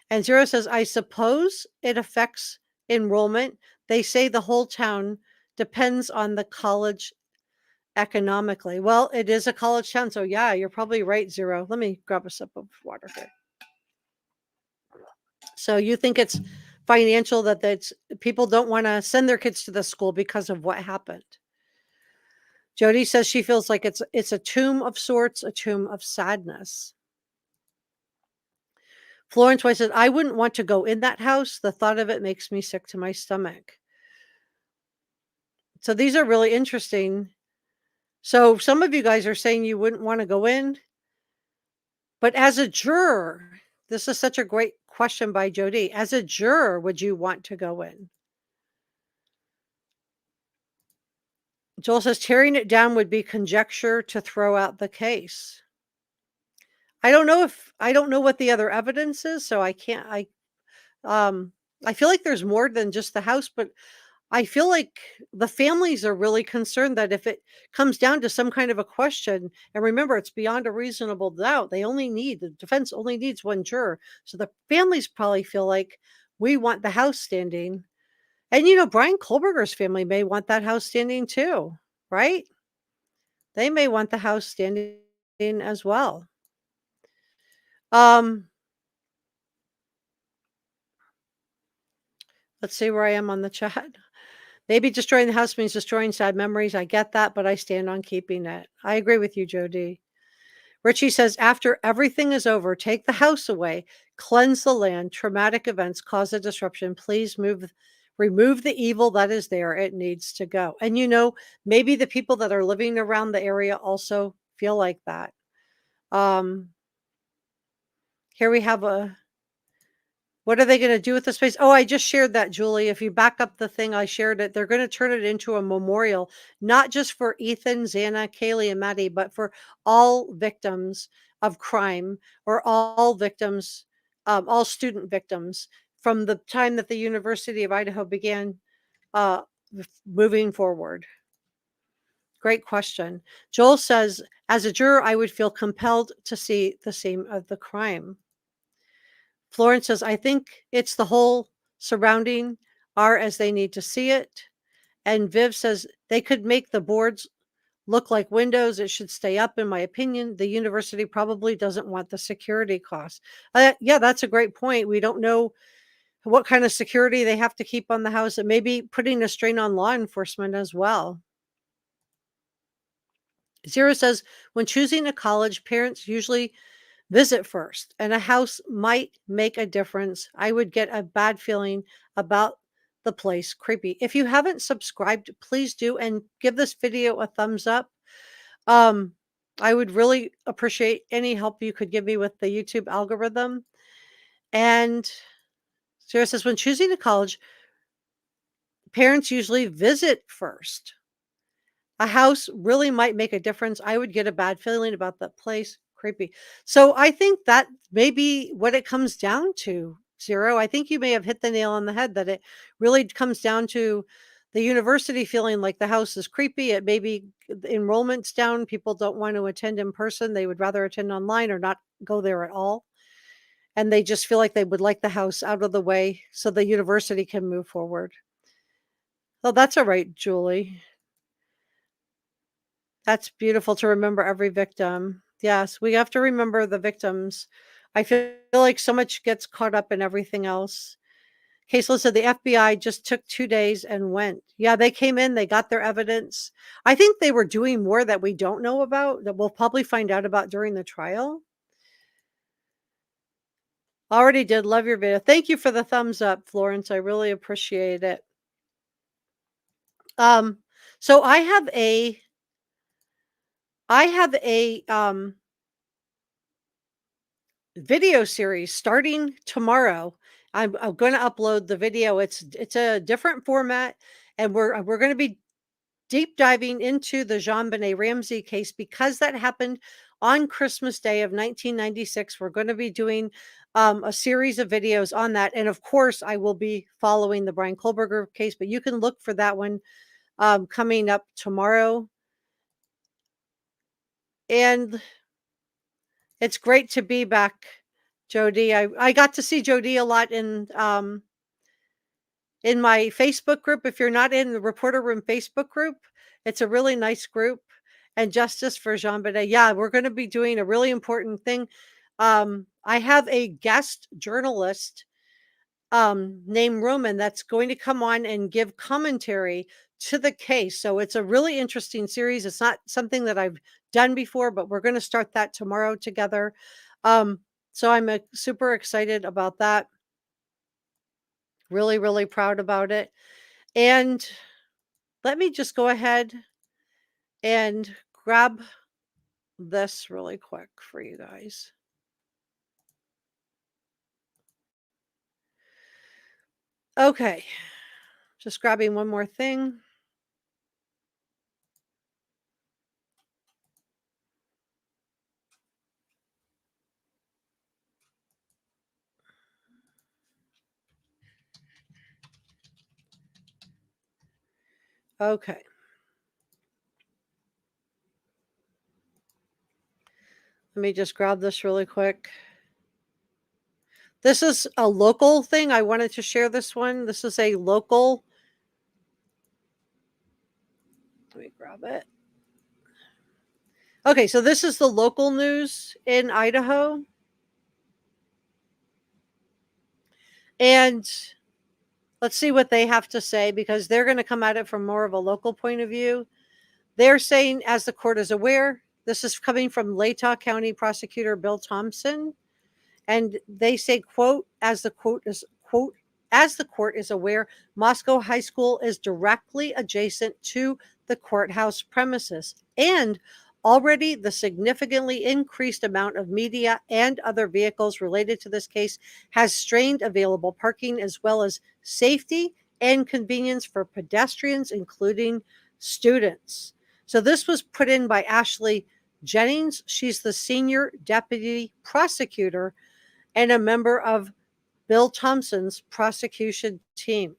And Zero says, I suppose it affects enrollment. They say the whole town depends on the college economically. Well, it is a college town. So, yeah, you're probably right, Zero. Let me grab a sip of water here. So, you think it's financial that that's people don't want to send their kids to the school because of what happened. Jody says she feels like it's a tomb of sorts, a tomb of sadness. Florence White said, I wouldn't want to go in that house. The thought of it makes me sick to my stomach. So these are really interesting. So some of you guys are saying you wouldn't want to go in, but as a juror, this is such a great question by Jody. As a juror, would you want to go in? Joel says tearing it down would be conjecture to throw out the case. I don't know what the other evidence is, so I can't I feel like there's more than just the house, but I feel like the families are really concerned that if it comes down to some kind of a question, and remember, it's beyond a reasonable doubt, the defense only needs one juror. So the families probably feel like we want the house standing. And, Bryan Kohberger's family may want that house standing too, right? They may want the house standing as well. Um, let's see where I am on the chat. Maybe destroying the house means destroying sad memories. I get that, but I stand on keeping it. I agree with you, Jody. Richie says, after everything is over, take the house away, cleanse the land, traumatic events cause a disruption. Please remove the evil that is there. It needs to go. And maybe the people that are living around the area also feel like that. Here we have what are they going to do with the space? Oh, I just shared that, Julie. If you back up the thing, I shared it. They're going to turn it into a memorial, not just for Ethan, Xana, Kaylee, and Maddie, but for all victims of crime or all victims, all student victims from the time that the University of Idaho began uh, moving forward. Great question. Joel says, as a juror, I would feel compelled to see the scene of the crime. Florence says, I think it's the whole surrounding are as they need to see it. And Viv says, they could make the boards look like windows. It should stay up, in my opinion. The university probably doesn't want the security costs. Yeah, that's a great point. We don't know what kind of security they have to keep on the house, and maybe putting a strain on law enforcement as well. Zero says, when choosing a college, parents usually visit first, and a house might make a difference. I would get a bad feeling about the place. Creepy. If you haven't subscribed, please do, and give this video a thumbs up. I would really appreciate any help you could give me with the YouTube algorithm. And Sarah says, when choosing a college, parents usually visit first. A house really might make a difference. I would get a bad feeling about that place. Creepy. So I think that may be what it comes down to, Zero. I think you may have hit the nail on the head that it really comes down to the university feeling like the house is creepy. It may be the enrollment's down. People don't want to attend in person. They would rather attend online or not go there at all. And they just feel like they would like the house out of the way so the university can move forward. Oh, that's all right, Julie. That's beautiful to remember every victim. Yes, we have to remember the victims. I feel like so much gets caught up in everything else. Caseless said the FBI just took 2 days and went. Yeah, they came in, they got their evidence. I think they were doing more that we don't know about, that we'll probably find out about during the trial. Already did. Love your video. Thank you for the thumbs up, Florence. I really appreciate it. So I have a video series starting tomorrow. I'm going to upload the video. It's a different format, and we're going to be deep diving into the JonBenet Ramsey case because that happened on Christmas Day of 1996. We're going to be doing a series of videos on that, and of course, I will be following the Bryan Kohberger case. But you can look for that one coming up tomorrow. And it's great to be back Jody. I got to see Jody a lot in my Facebook group. If you're not in the Reporter Room Facebook group, it's a really nice group. And Justice for Jean Benet. Yeah, we're going to be doing a really important thing. I have a guest journalist named Roman that's going to come on and give commentary to the case. So it's a really interesting series. It's not something that I've done before, but we're going to start that tomorrow together. Um, so I'm super excited about that. Really, really proud about it. And let me just go ahead and grab this really quick for you guys. Okay, just grabbing one more thing. Okay. Let me just grab this really quick. This is a local thing. I wanted to share this one. This is a local. Let me grab it. Okay, so this is the local news in Idaho. And let's see what they have to say, because they're going to come at it from more of a local point of view. They're saying, as the court is aware, this is coming from Latah County Prosecutor Bill Thompson. And they say, quote, as the court is aware, Moscow High School is directly adjacent to the courthouse premises, and already the significantly increased amount of media and other vehicles related to this case has strained available parking, as well as safety and convenience for pedestrians, including students. So this was put in by Ashley Jennings. She's the senior deputy prosecutor and a member of Bill Thompson's prosecution team.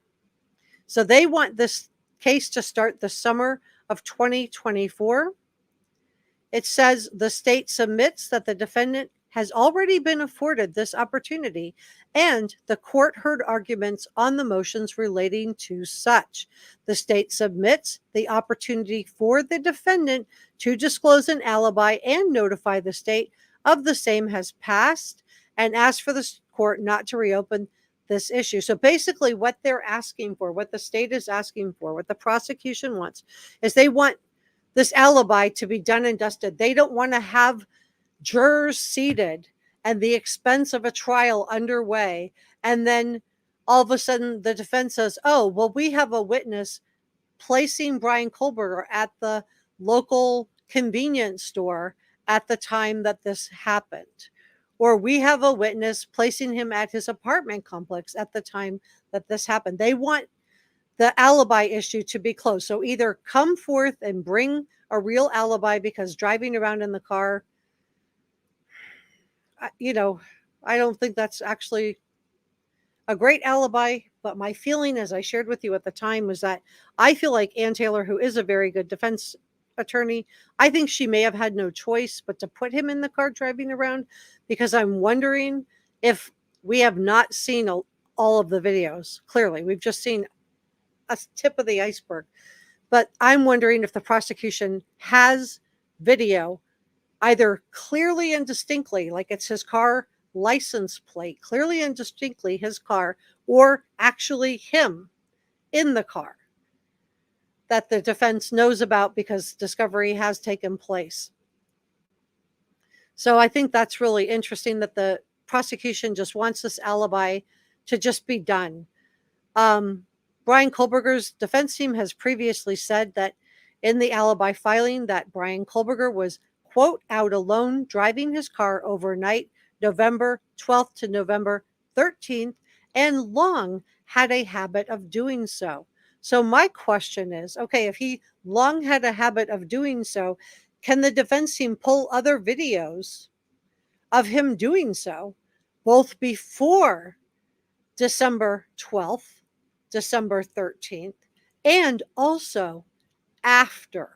So they want this case to start the summer of 2024. It says the state submits that the defendant has already been afforded this opportunity, and the court heard arguments on the motions relating to such. The state submits the opportunity for the defendant to disclose an alibi and notify the state of the same has passed, and ask for the court not to reopen this issue. So basically what they're asking for, what the state is asking for, what the prosecution wants, is they want this alibi to be done and dusted. They don't want to have jurors seated and the expense of a trial underway, and then all of a sudden the defense says, oh, well, we have a witness placing Bryan Kohberger at the local convenience store at the time that this happened. Or we have a witness placing him at his apartment complex at the time that this happened. They want the alibi issue to be closed. So either come forth and bring a real alibi, because driving around in the car, I don't think that's actually a great alibi. But my feeling, as I shared with you at the time, was that I feel like Ann Taylor, who is a very good defense attorney, I think she may have had no choice but to put him in the car driving around, because I'm wondering if we have not seen all of the videos. Clearly, we've just seen a tip of the iceberg. But I'm wondering if the prosecution has video, either clearly and distinctly, like it's his car license plate, clearly and distinctly his car, or actually him in the car, that the defense knows about because discovery has taken place. So I think that's really interesting that the prosecution just wants this alibi to just be done. Bryan Kohberger's defense team has previously said that in the alibi filing that Bryan Kohberger was, quote, out alone driving his car overnight, November 12th to November 13th, and long had a habit of doing so. So my question is, okay, if he long had a habit of doing so, can the defense team pull other videos of him doing so, both before December 12th, December 13th, and also after?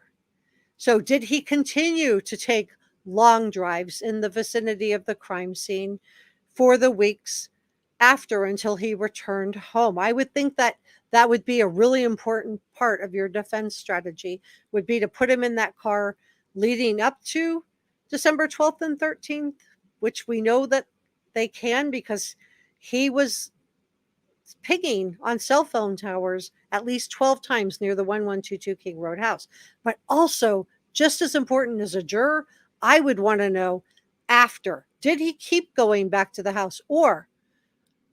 So did he continue to take long drives in the vicinity of the crime scene for the weeks after until he returned home. I would think that that would be a really important part of your defense strategy, would be to put him in that car leading up to December 12th and 13th, which we know that they can because he was pinging on cell phone towers at least 12 times near the 1122 King Road house. But also, just as important as a juror, I would want to know after. Did he keep going back to the house? Or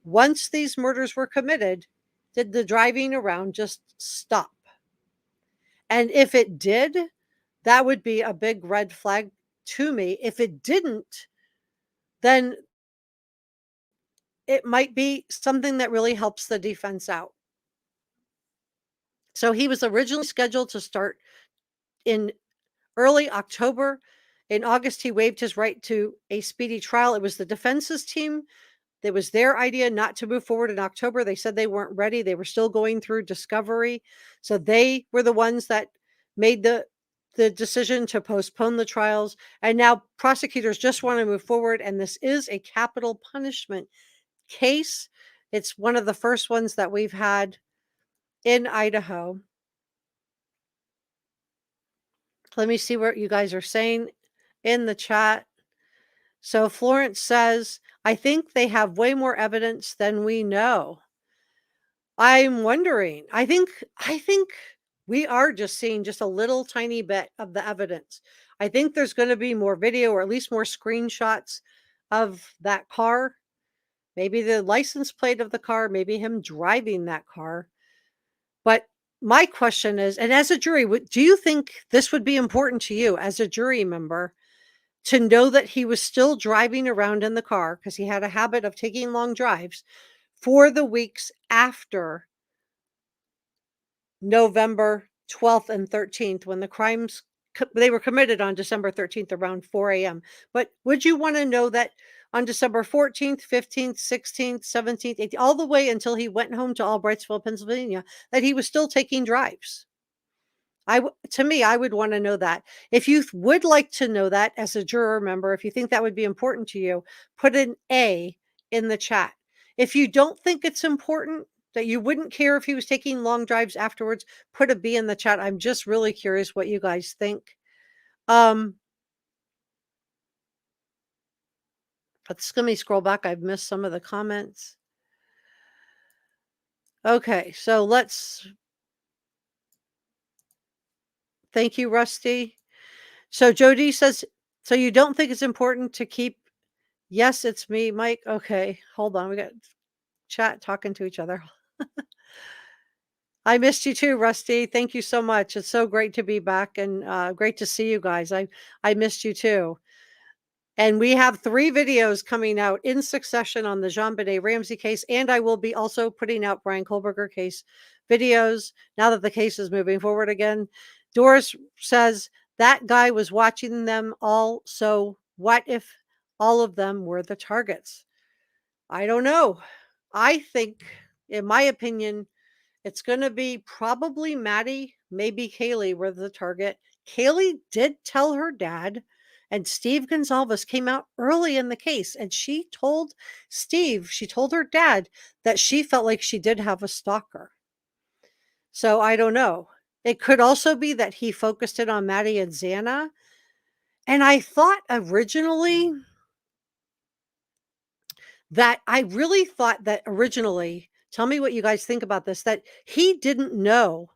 once these murders were committed, did the driving around just stop? And if it did, that would be a big red flag to me. If it didn't, then it might be something that really helps the defense out. So he was originally scheduled to start in early October. In August, he waived his right to a speedy trial. It was the defense's team. It was their idea not to move forward in October. They said they weren't ready. They were still going through discovery. So they were the ones that made the decision to postpone the trials. And now prosecutors just want to move forward. And this is a capital punishment case. It's one of the first ones that we've had in Idaho. Let me see what you guys are saying in the chat. So Florence says, I think they have way more evidence than we know. I'm wondering. I think we are just seeing just a little tiny bit of the evidence. I think there's going to be more video or at least more screenshots of that car. Maybe the license plate of the car, maybe him driving that car. But my question is, and as a jury, do you think this would be important to you as a jury member to know that he was still driving around in the car because he had a habit of taking long drives for the weeks after November 12th and 13th when the crimes they were committed on December 13th around 4 a.m. But would you want to know that on December 14th, 15th, 16th, 17th, 18th, all the way until he went home to Albrightsville, Pennsylvania, that he was still taking drives? To me, I would want to know that. If you would like to know that as a juror member, if you think that would be important to you, put an A in the chat. If you don't think it's important, that you wouldn't care if he was taking long drives afterwards, put a B in the chat. I'm just really curious what you guys think. Let's let me scroll back. I've missed some of the comments. Okay, so thank you, Rusty. So Jody says, so you don't think it's important to keep, yes, it's me, Mike. Okay, hold on. We got chat talking to each other. I missed you too, Rusty. Thank you so much. It's so great to be back and great to see you guys. I missed you too. And we have 3 videos coming out in succession on the JonBenet Ramsey case, and I will be also putting out Bryan Kohberger case videos now that the case is moving forward again. Doris says that guy was watching them all, so what if all of them were the targets? I don't know. I think, in my opinion, it's going to be probably Maddie, maybe Kaylee were the target. Kaylee did tell her dad, and Steve Gonzalez came out early in the case, and she told her dad that she felt like she did have a stalker. So I don't know. It could also be that he focused it on Maddie and Xana. And I thought originally tell me what you guys think about this, that he didn't know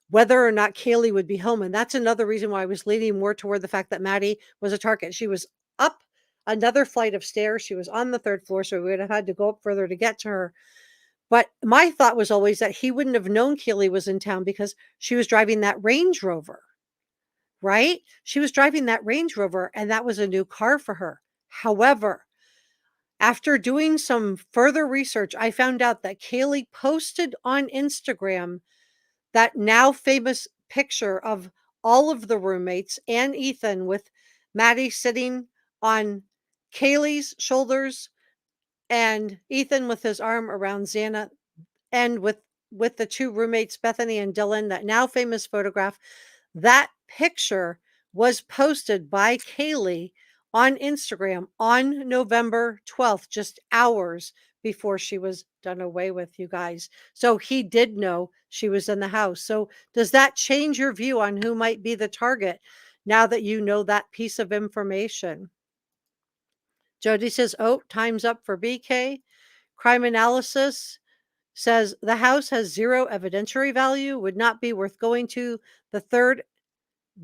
whether or not Kaylee would be home. And that's another reason why I was leaning more toward the fact that Maddie was a target. She was up another flight of stairs. She was on the 3rd floor, so we would have had to go up further to get to her. But my thought was always that he wouldn't have known Kaylee was in town because she was driving that Range Rover, right? She was driving that Range Rover, and that was a new car for her. However, after doing some further research, I found out that Kaylee posted on Instagram that now famous picture of all of the roommates and Ethan with Maddie sitting on Kaylee's shoulders and Ethan with his arm around Xana, and with the 2 roommates, Bethany and Dylan, that now famous photograph. That picture was posted by Kaylee on Instagram on November 12th, just hours before she was done away with, you guys. So he did know she was in the house. So does that change your view on who might be the target now that you know that piece of information? Jody says, oh, time's up for BK. Crime analysis says the house has zero evidentiary value, would not be worth going to. The third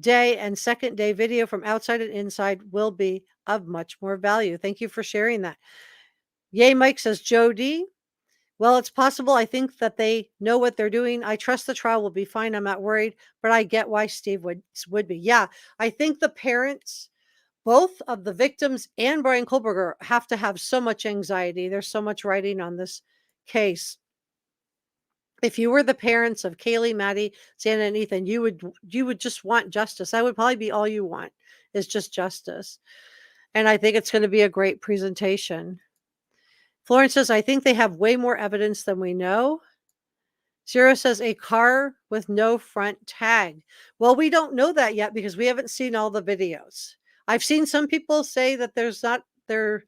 day and second day video from outside and inside will be of much more value. Thank you for sharing that. Yay, Mike says, Jody. Well, it's possible. I think that they know what they're doing. I trust the trial will be fine. I'm not worried, but I get why Steve would be. Yeah, I think the parents, both of the victims and Bryan Kohberger, have to have so much anxiety. There's so much writing on this case. If you were the parents of Kaylee, Maddie, Xana, and Ethan, you would just want justice. That would probably be all you want, is just justice. And I think it's going to be a great presentation. Florence says, I think they have way more evidence than we know. Zero says, a car with no front tag. Well, we don't know that yet because we haven't seen all the videos. I've seen some people say that the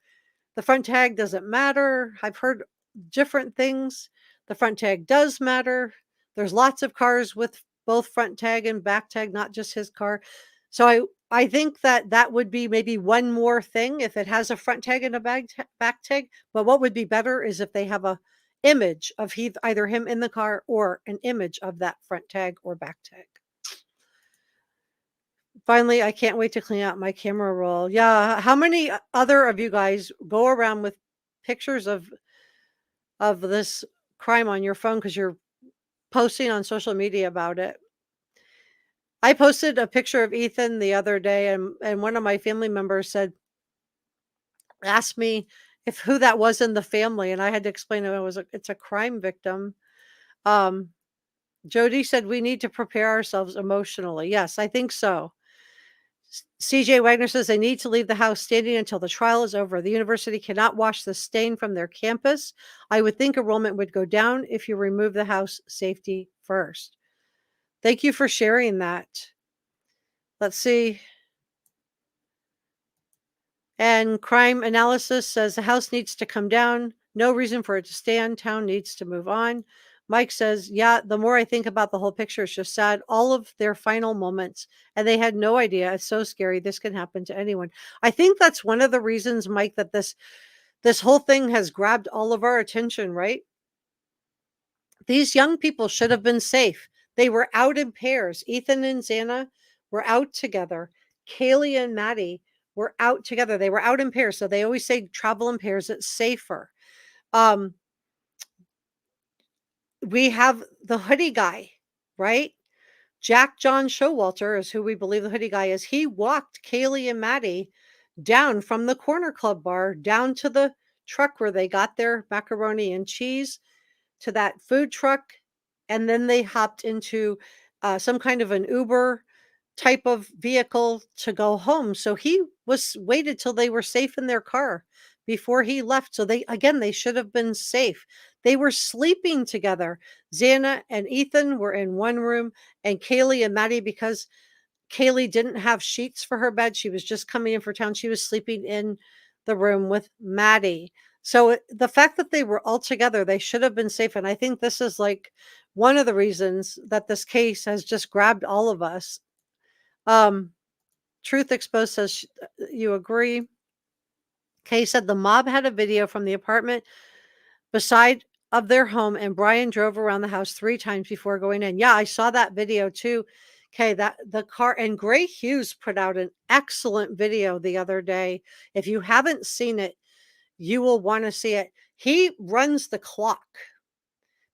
front tag doesn't matter. I've heard different things. The front tag does matter. There's lots of cars with both front tag and back tag, not just his car. So I think that would be maybe one more thing if it has a front tag and a back tag. But what would be better is if they have a image of either him in the car or an image of that front tag or back tag. Finally, I can't wait to clean out my camera roll. Yeah, how many other of you guys go around with pictures of this crime on your phone because you're posting on social media about it? I posted a picture of Ethan the other day, and one of my family members asked me if who that was in the family, and I had to explain it's a crime victim. Jody said we need to prepare ourselves emotionally. Yes, I think so. CJ Wagner says they need to leave the house standing until the trial is over. The university cannot wash the stain from their campus. I would think enrollment would go down if you remove the house safety first. Thank you for sharing that. Let's see. And crime analysis says the house needs to come down. No reason for it to stand. Town needs to move on. Mike says, yeah, the more I think about the whole picture, it's just sad. All of their final moments, and they had no idea. It's so scary. This can happen to anyone. I think that's one of the reasons, Mike, that this whole thing has grabbed all of our attention, right? These young people should have been safe. They were out in pairs. Ethan and Xana were out together. Kaylee and Maddie were out together. They were out in pairs. So they always say travel in pairs. It's safer. We have the hoodie guy, right? Jack John Showalter is who we believe the hoodie guy is. He walked Kaylee and Maddie down from the corner club bar down to the truck where they got their macaroni and cheese, to that food truck, and then they hopped into some kind of an Uber type of vehicle to go home. So he was waited till they were safe in their car before he left. So they should have been safe. They were sleeping together. Xana and Ethan were in one room, and Kaylee and Maddie, because Kaylee didn't have sheets for her bed, she was just coming in for town, she was sleeping in the room with Maddie. So the fact that they were all together, they should have been safe. And I think this is like one of the reasons that this case has just grabbed all of us. Truth Exposed says you agree. Kay said the mob had a video from the apartment beside of their home, and Bryan drove around the house 3 times before going in. Yeah, I saw that video too. Okay, that the car, and Gray Hughes put out an excellent video the other day. If you haven't seen it, you will want to see it. He runs the clock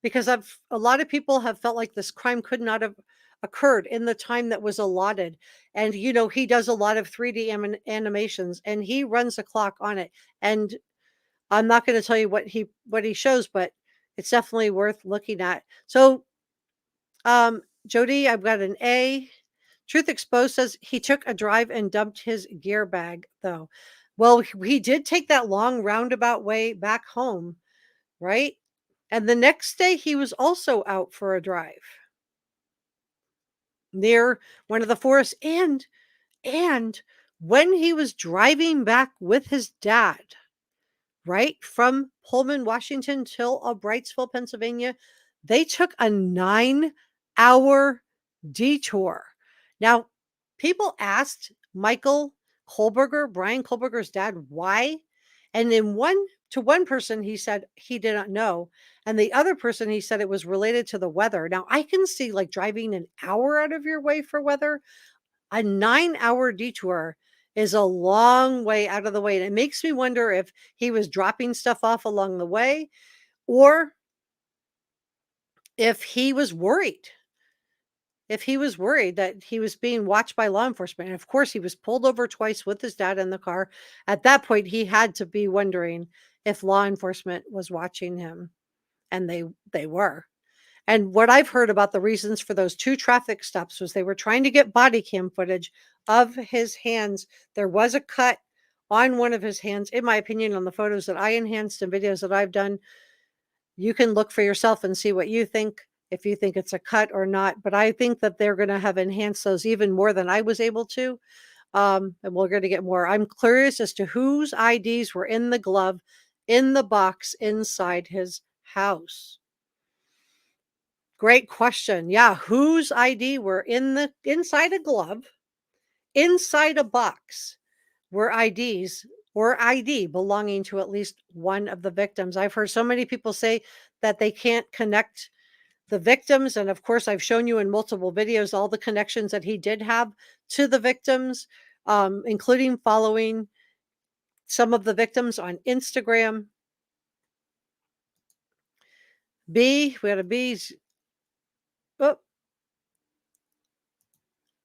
because a lot of people have felt like this crime could not have occurred in the time that was allotted. And he does a lot of 3D animations, and he runs the clock on it. And I'm not going to tell you what he shows, but it's definitely worth looking at. So, Jody, I've got an A. Truth Exposed says he took a drive and dumped his gear bag, though. Well, he did take that long roundabout way back home, right? And the next day he was also out for a drive near one of the forests. And when he was driving back with his dad, right, from Pullman, Washington till Brightsville, Pennsylvania, they took a 9-hour detour. Now, people asked Michael Kohberger, Bryan Kohberger's dad, why? And in one person, he said he did not know. And the other person, he said it was related to the weather. Now, I can see like driving an hour out of your way for weather. A 9-hour detour is a long way out of the way. And it makes me wonder if he was dropping stuff off along the way or if he was worried. If he was worried that he was being watched by law enforcement. And of course, he was pulled over twice with his dad in the car. At that point, he had to be wondering if law enforcement was watching him. And they were. And what I've heard about the reasons for those 2 traffic stops was they were trying to get body cam footage of his hands. There was a cut on one of his hands, in my opinion, on the photos that I enhanced and videos that I've done. You can look for yourself and see what you think, if you think it's a cut or not. But I think that they're going to have enhanced those even more than I was able to. And we're going to get more. I'm curious as to whose IDs were in the glove, in the box inside his house. Great question. Yeah, whose ID were inside a glove, inside a box, were IDs or ID belonging to at least one of the victims. I've heard so many people say that they can't connect the victims, and of course, I've shown you in multiple videos all the connections that he did have to the victims, including following some of the victims on Instagram. B, we had a B's. Oh,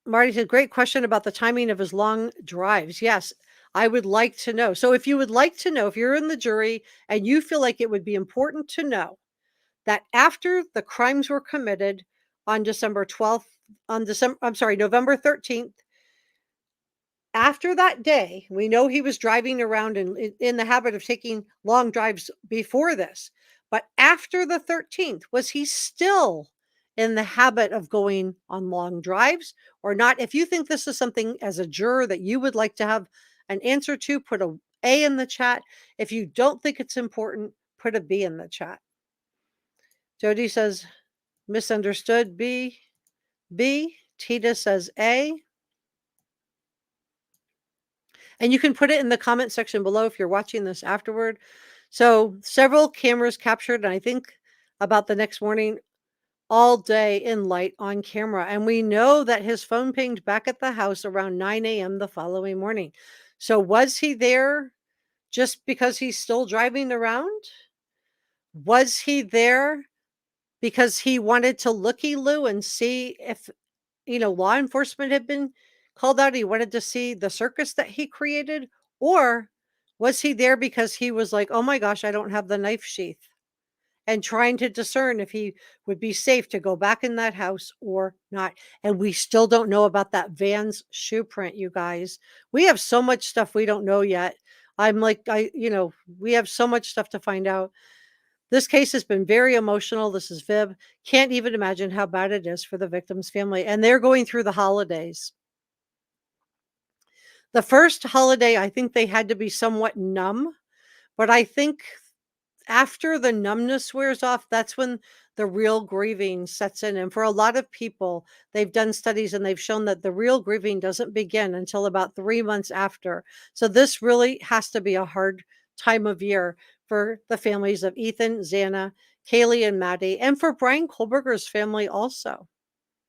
Marty said, great question about the timing of his long drives. Yes, I would like to know. So if you would like to know, if you're in the jury and you feel like it would be important to know that after the crimes were committed on December 12th, November 13th, after that day, we know he was driving around in the habit of taking long drives before this. But after the 13th, was he still in the habit of going on long drives or not? If you think this is something as a juror that you would like to have an answer to, put A in the chat. If you don't think it's important, put a B in the chat. Jody says, misunderstood, B. B. Tita says A. And you can put it in the comment section below if you're watching this afterward. So several cameras captured, and I think about the next morning, all day in light on camera. And we know that his phone pinged back at the house around 9 a.m. the following morning. So was he there just because he's still driving around? Was he there because he wanted to looky-loo and see if, law enforcement had been called out? He wanted to see the circus that he created? Or was he there because he was like, oh my gosh, I don't have the knife sheath, and trying to discern if he would be safe to go back in that house or not? And we still don't know about that van's shoe print, you guys. We have so much stuff we don't know yet. We have so much stuff to find out. This case has been very emotional. This is Viv. Can't even imagine how bad it is for the victim's family. And they're going through the holidays. The first holiday, I think they had to be somewhat numb, but I think after the numbness wears off, that's when the real grieving sets in. And for a lot of people, they've done studies and they've shown that the real grieving doesn't begin until about 3 months after. So this really has to be a hard time of year for the families of Ethan, Xana, Kaylee, and Maddie, and for Bryan Kohberger's family also.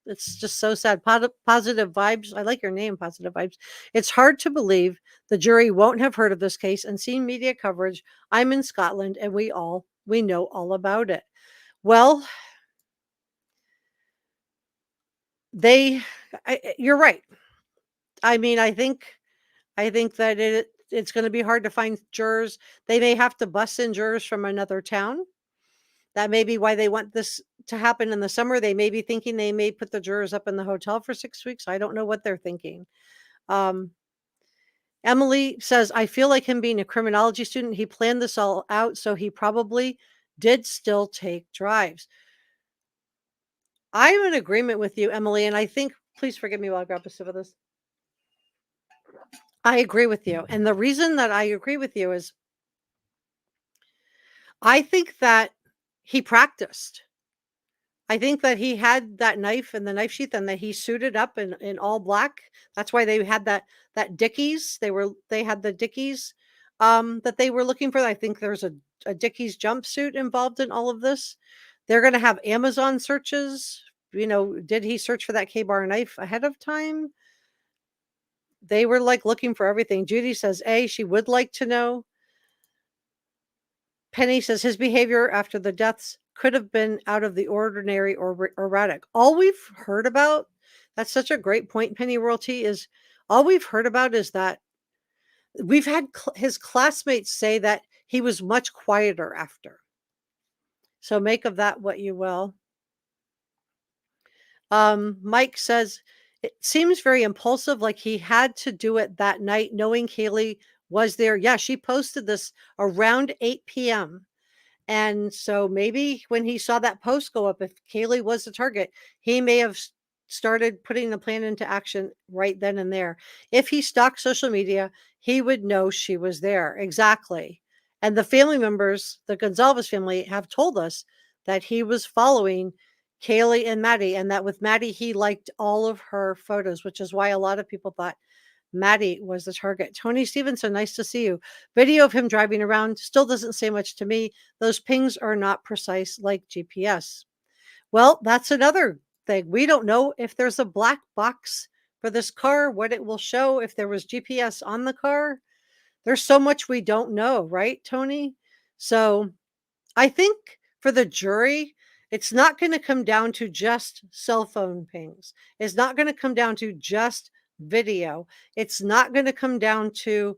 It's just so sad. Positive vibes. I like your name, Positive Vibes. It's hard to believe the jury won't have heard of this case and seen media coverage. I'm in Scotland and we know all about it. Well, you're right. I mean, I think that it's going to be hard to find jurors. They may have to bus in jurors from another town. That may be why they want this to happen in the summer. They may be thinking they may put the jurors up in the hotel for 6 weeks. I don't know what they're thinking. Emily says, I feel like him being a criminology student, he planned this all out, so he probably did still take drives. I'm in agreement with you, Emily, and I think, please forgive me while I grab a sip of this. I agree with you. And the reason that I agree with you is I think that he practiced. I think that he had that knife in the knife sheath and that he suited up in all black. That's why they had that Dickies. They had the Dickies that they were looking for. I think there's a Dickies jumpsuit involved in all of this. They're gonna have Amazon searches. Did he search for that K-bar knife ahead of time? They were like looking for everything. Judy says A, she would like to know. Penny says his behavior after the deaths could have been out of the ordinary or erratic. All we've heard about, that's such a great point, Penny Royalty, is all we've heard about is that we've had his classmates say that he was much quieter after. So make of that what you will. Mike says it seems very impulsive, like he had to do it that night, knowing Kaylee was there. Yeah, she posted this around 8 p.m. And so maybe when he saw that post go up, if Kaylee was the target, he may have started putting the plan into action right then and there. If he stalked social media, he would know she was there. Exactly. And the family members, the Gonzalez family, have told us that he was following Kaylee and Maddie, and that with Maddie, he liked all of her photos, which is why a lot of people thought Maddie was the target. Tony Stevenson, nice to see you. Video of him driving around still doesn't say much to me. Those pings are not precise like GPS. Well, that's another thing. We don't know if there's a black box for this car, what it will show, if there was GPS on the car. There's so much we don't know, right, Tony? So I think for the jury, it's not going to come down to just cell phone pings. It's not going to come down to just video. It's not going to come down to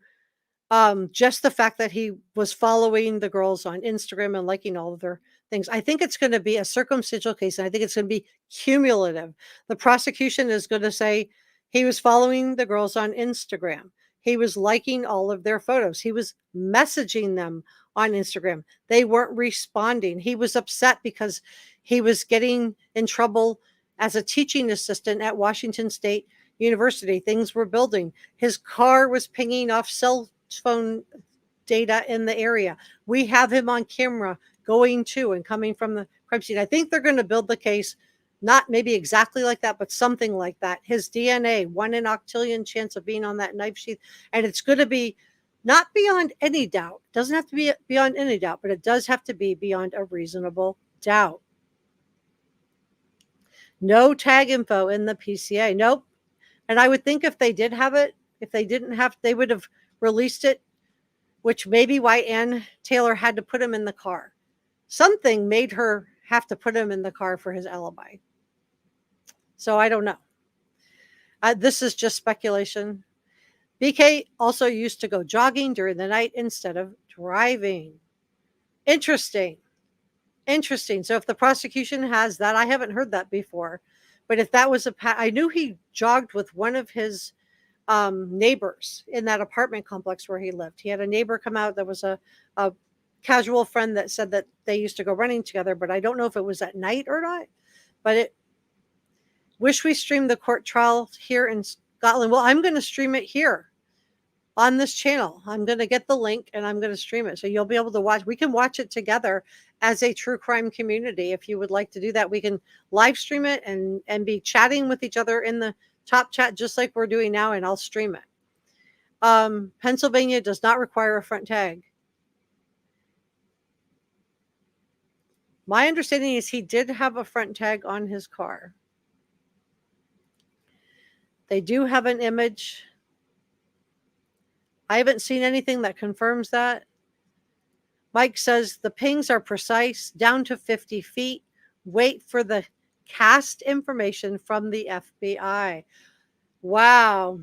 just the fact that he was following the girls on Instagram and liking all of their things. I think it's going to be a circumstantial case, and I think it's going to be cumulative. The prosecution is going to say he was following the girls on Instagram. He was liking all of their photos. He was messaging them on Instagram. They weren't responding. He was upset because he was getting in trouble as a teaching assistant at Washington State University. Things were building. His car was pinging off cell phone data in the area. We have him on camera going to and coming from the crime scene. I think they're going to build the case, not maybe exactly like that, but something like that. His DNA, 1 in octillion chance of being on that knife sheath. And it's going to be not beyond any doubt. It doesn't have to be beyond any doubt, but it does have to be beyond a reasonable doubt. No tag info in the PCA. Nope. And I would think if they did have it, if they didn't have, they would have released it, which may be why Ann Taylor had to put him in the car. Something made her have to put him in the car for his alibi. So I don't know. This is just speculation. BK also used to go jogging during the night instead of driving. Interesting. Interesting. So if the prosecution has that, I haven't heard that before. But if that was I knew he jogged with one of his neighbors in that apartment complex where he lived. He had a neighbor come out that was a casual friend that said that they used to go running together, but I don't know if it was at night or not. But wish we streamed the court trial here in Scotland. Well, I'm going to stream it here on this channel. I'm going to get the link and I'm going to stream it. So you'll be able to watch. We can watch it together as a true crime community. If you would like to do that, we can live stream it and be chatting with each other in the top chat, just like we're doing now, and I'll stream it. Pennsylvania does not require a front tag. My understanding is he did have a front tag on his car. They do have an image. I haven't seen anything that confirms that. Mike says the pings are precise, down to 50 feet. Wait for the cast information from the FBI. Wow.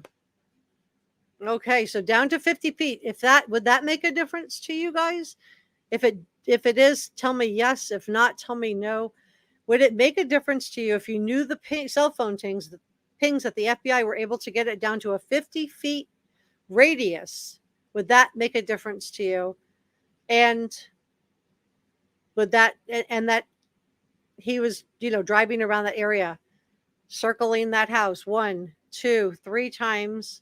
Okay, so down to 50 feet. Would that make a difference to you guys? If it is, tell me yes. If not, tell me no. Would it make a difference to you if you knew the cell phone pings that the FBI were able to get it down to a 50 feet radius? Would that make a difference to you? And would that he was, driving around that area, circling that house 1, 2, 3 times,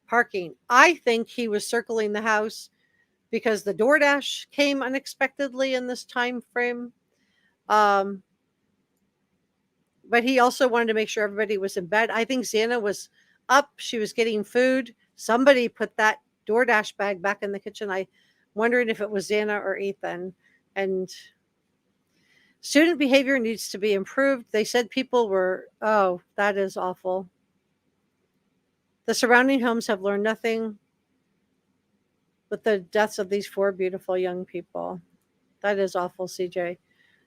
parking. I think he was circling the house because the DoorDash came unexpectedly in this time frame. Um, but he also wanted to make sure everybody was in bed. I think Xana was up. She was getting food. Somebody put that DoorDash bag back in the kitchen. I wondering if it was Xana or Ethan. And student behavior needs to be improved. They said people were, oh, that is awful. The surrounding homes have learned nothing with the deaths of these 4 beautiful young people. That is awful, CJ.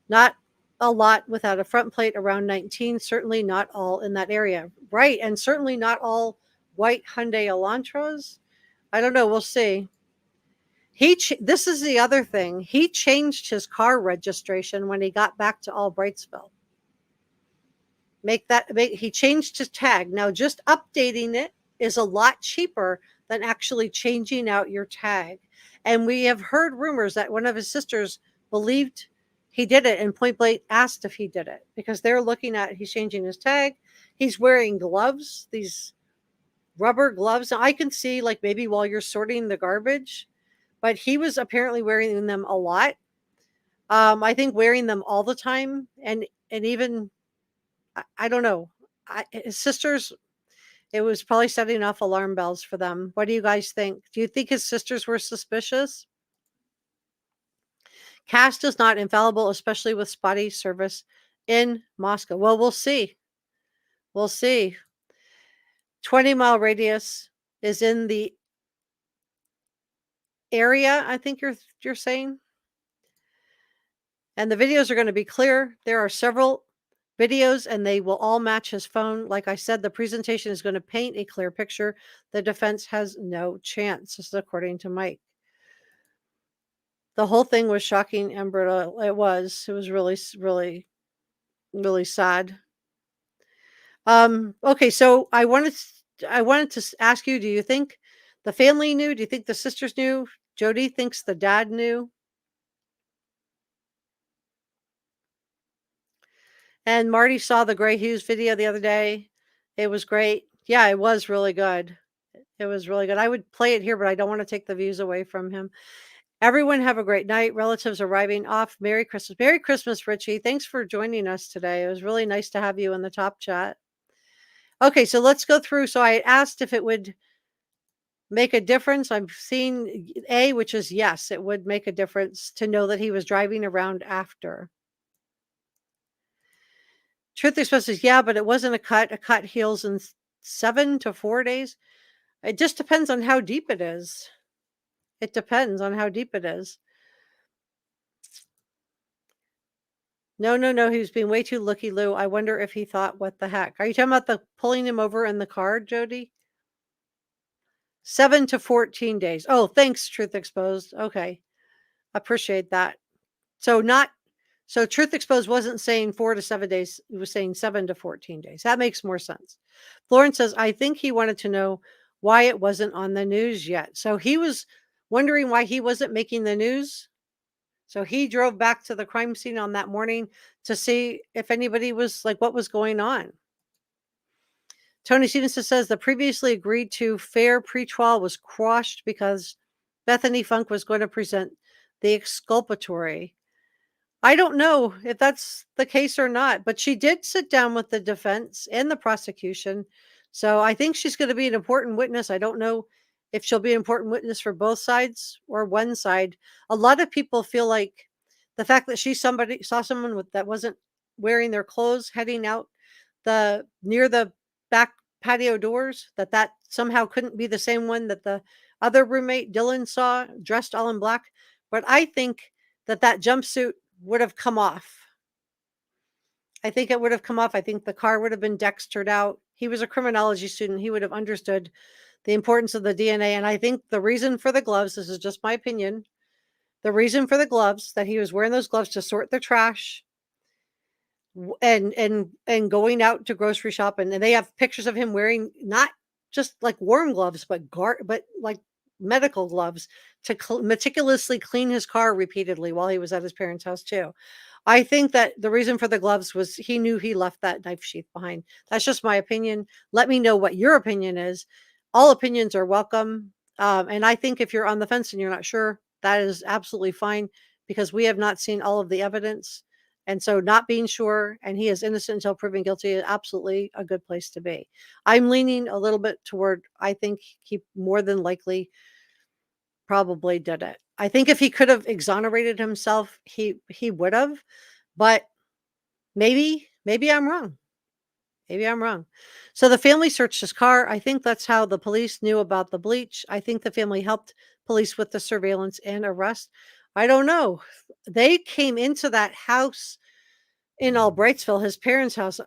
Not a lot without a front plate around 19, certainly not all in that area. Right, and certainly not all white Hyundai Elantras. I don't know, we'll see. This is the other thing. He changed his car registration when he got back to Albrightsville. He changed his tag. Now just updating it is a lot cheaper than actually changing out your tag. And we have heard rumors that one of his sisters believed he did it and point blank asked if he did it because they're looking at he's changing his tag. He's wearing gloves, these rubber gloves. Now I can see like maybe while you're sorting the garbage, but he was apparently wearing them a lot. I think wearing them all the time and even I don't know. His sisters, it was probably setting off alarm bells for them. What do you guys think? Do you think his sisters were suspicious? Caste is not infallible, especially with spotty service in Moscow. Well, we'll see. We'll see. 20-mile radius is in the area, I think you're saying. And the videos are going to be clear. There are several videos and they will all match his phone. Like I said, the presentation is going to paint a clear picture. The defense has no chance, this is according to Mike. The whole thing was shocking and brutal. It was really, really, really sad. Okay, so I wanted to ask you, do you think the family knew? Do you think the sisters knew? Jody thinks the dad knew. And Marty saw the Gray Hughes video the other day. It was great. Yeah, it was really good. It was really good. I would play it here, but I don't want to take the views away from him. Everyone have a great night. Relatives arriving off. Merry Christmas. Merry Christmas, Richie. Thanks for joining us today. It was really nice to have you in the top chat. Okay, so let's go through. So I asked if it would make a difference. I'm seeing A, which is yes, it would make a difference to know that he was driving around after. Truth expresses, yeah, but it wasn't a cut. A cut heals in 7 to 4 days. It just depends on how deep it is. It depends on how deep it is. No. He was being way too looky-loo. I wonder if he thought, what the heck? Are you talking about the pulling him over in the car, Jody? 7 to 14 days. Oh, thanks, Truth Exposed. Okay. Appreciate that. So Truth Exposed wasn't saying 4 to 7 days. It was saying 7 to 14 days. That makes more sense. Florence says, I think he wanted to know why it wasn't on the news yet. So he was wondering why he wasn't making the news. So he drove back to the crime scene on that morning to see if anybody was like, what was going on. Tony Stevenson says the previously agreed to fair pretrial was quashed because Bethany Funk was going to present the exculpatory. I don't know if that's the case or not, but she did sit down with the defense and the prosecution. So I think she's going to be an important witness. I don't know if she'll be an important witness for both sides or one side. A lot of people feel like the fact that saw someone that wasn't wearing their clothes heading out near the back patio doors, that somehow couldn't be the same one that the other roommate Dylan saw dressed all in black. But I think that jumpsuit would have come off. I think it would have come off. I think the car would have been Dextered out. He was a criminology student. He would have understood the importance of the DNA. And I think the reason for the gloves, this is just my opinion, the reason for the gloves, that he was wearing those gloves to sort the trash and going out to grocery shop. And they have pictures of him wearing not just like warm gloves, but like medical gloves to meticulously clean his car repeatedly while he was at his parents' house too. I think that the reason for the gloves was he knew he left that knife sheath behind. That's just my opinion. Let me know what your opinion is. all opinions are welcome. And I think if you're on the fence and you're not sure, that is absolutely fine because we have not seen all of the evidence. And so not being sure and he is innocent until proven guilty is absolutely a good place to be. I'm leaning a little bit toward I think he more than likely probably did it. I think if he could have exonerated himself, he would have, but maybe I'm wrong. Maybe I'm wrong. So the family searched his car. I think that's how the police knew about the bleach. I think the family helped police with the surveillance and arrest. I don't know. They came into that house in Albrightsville, his parents' house.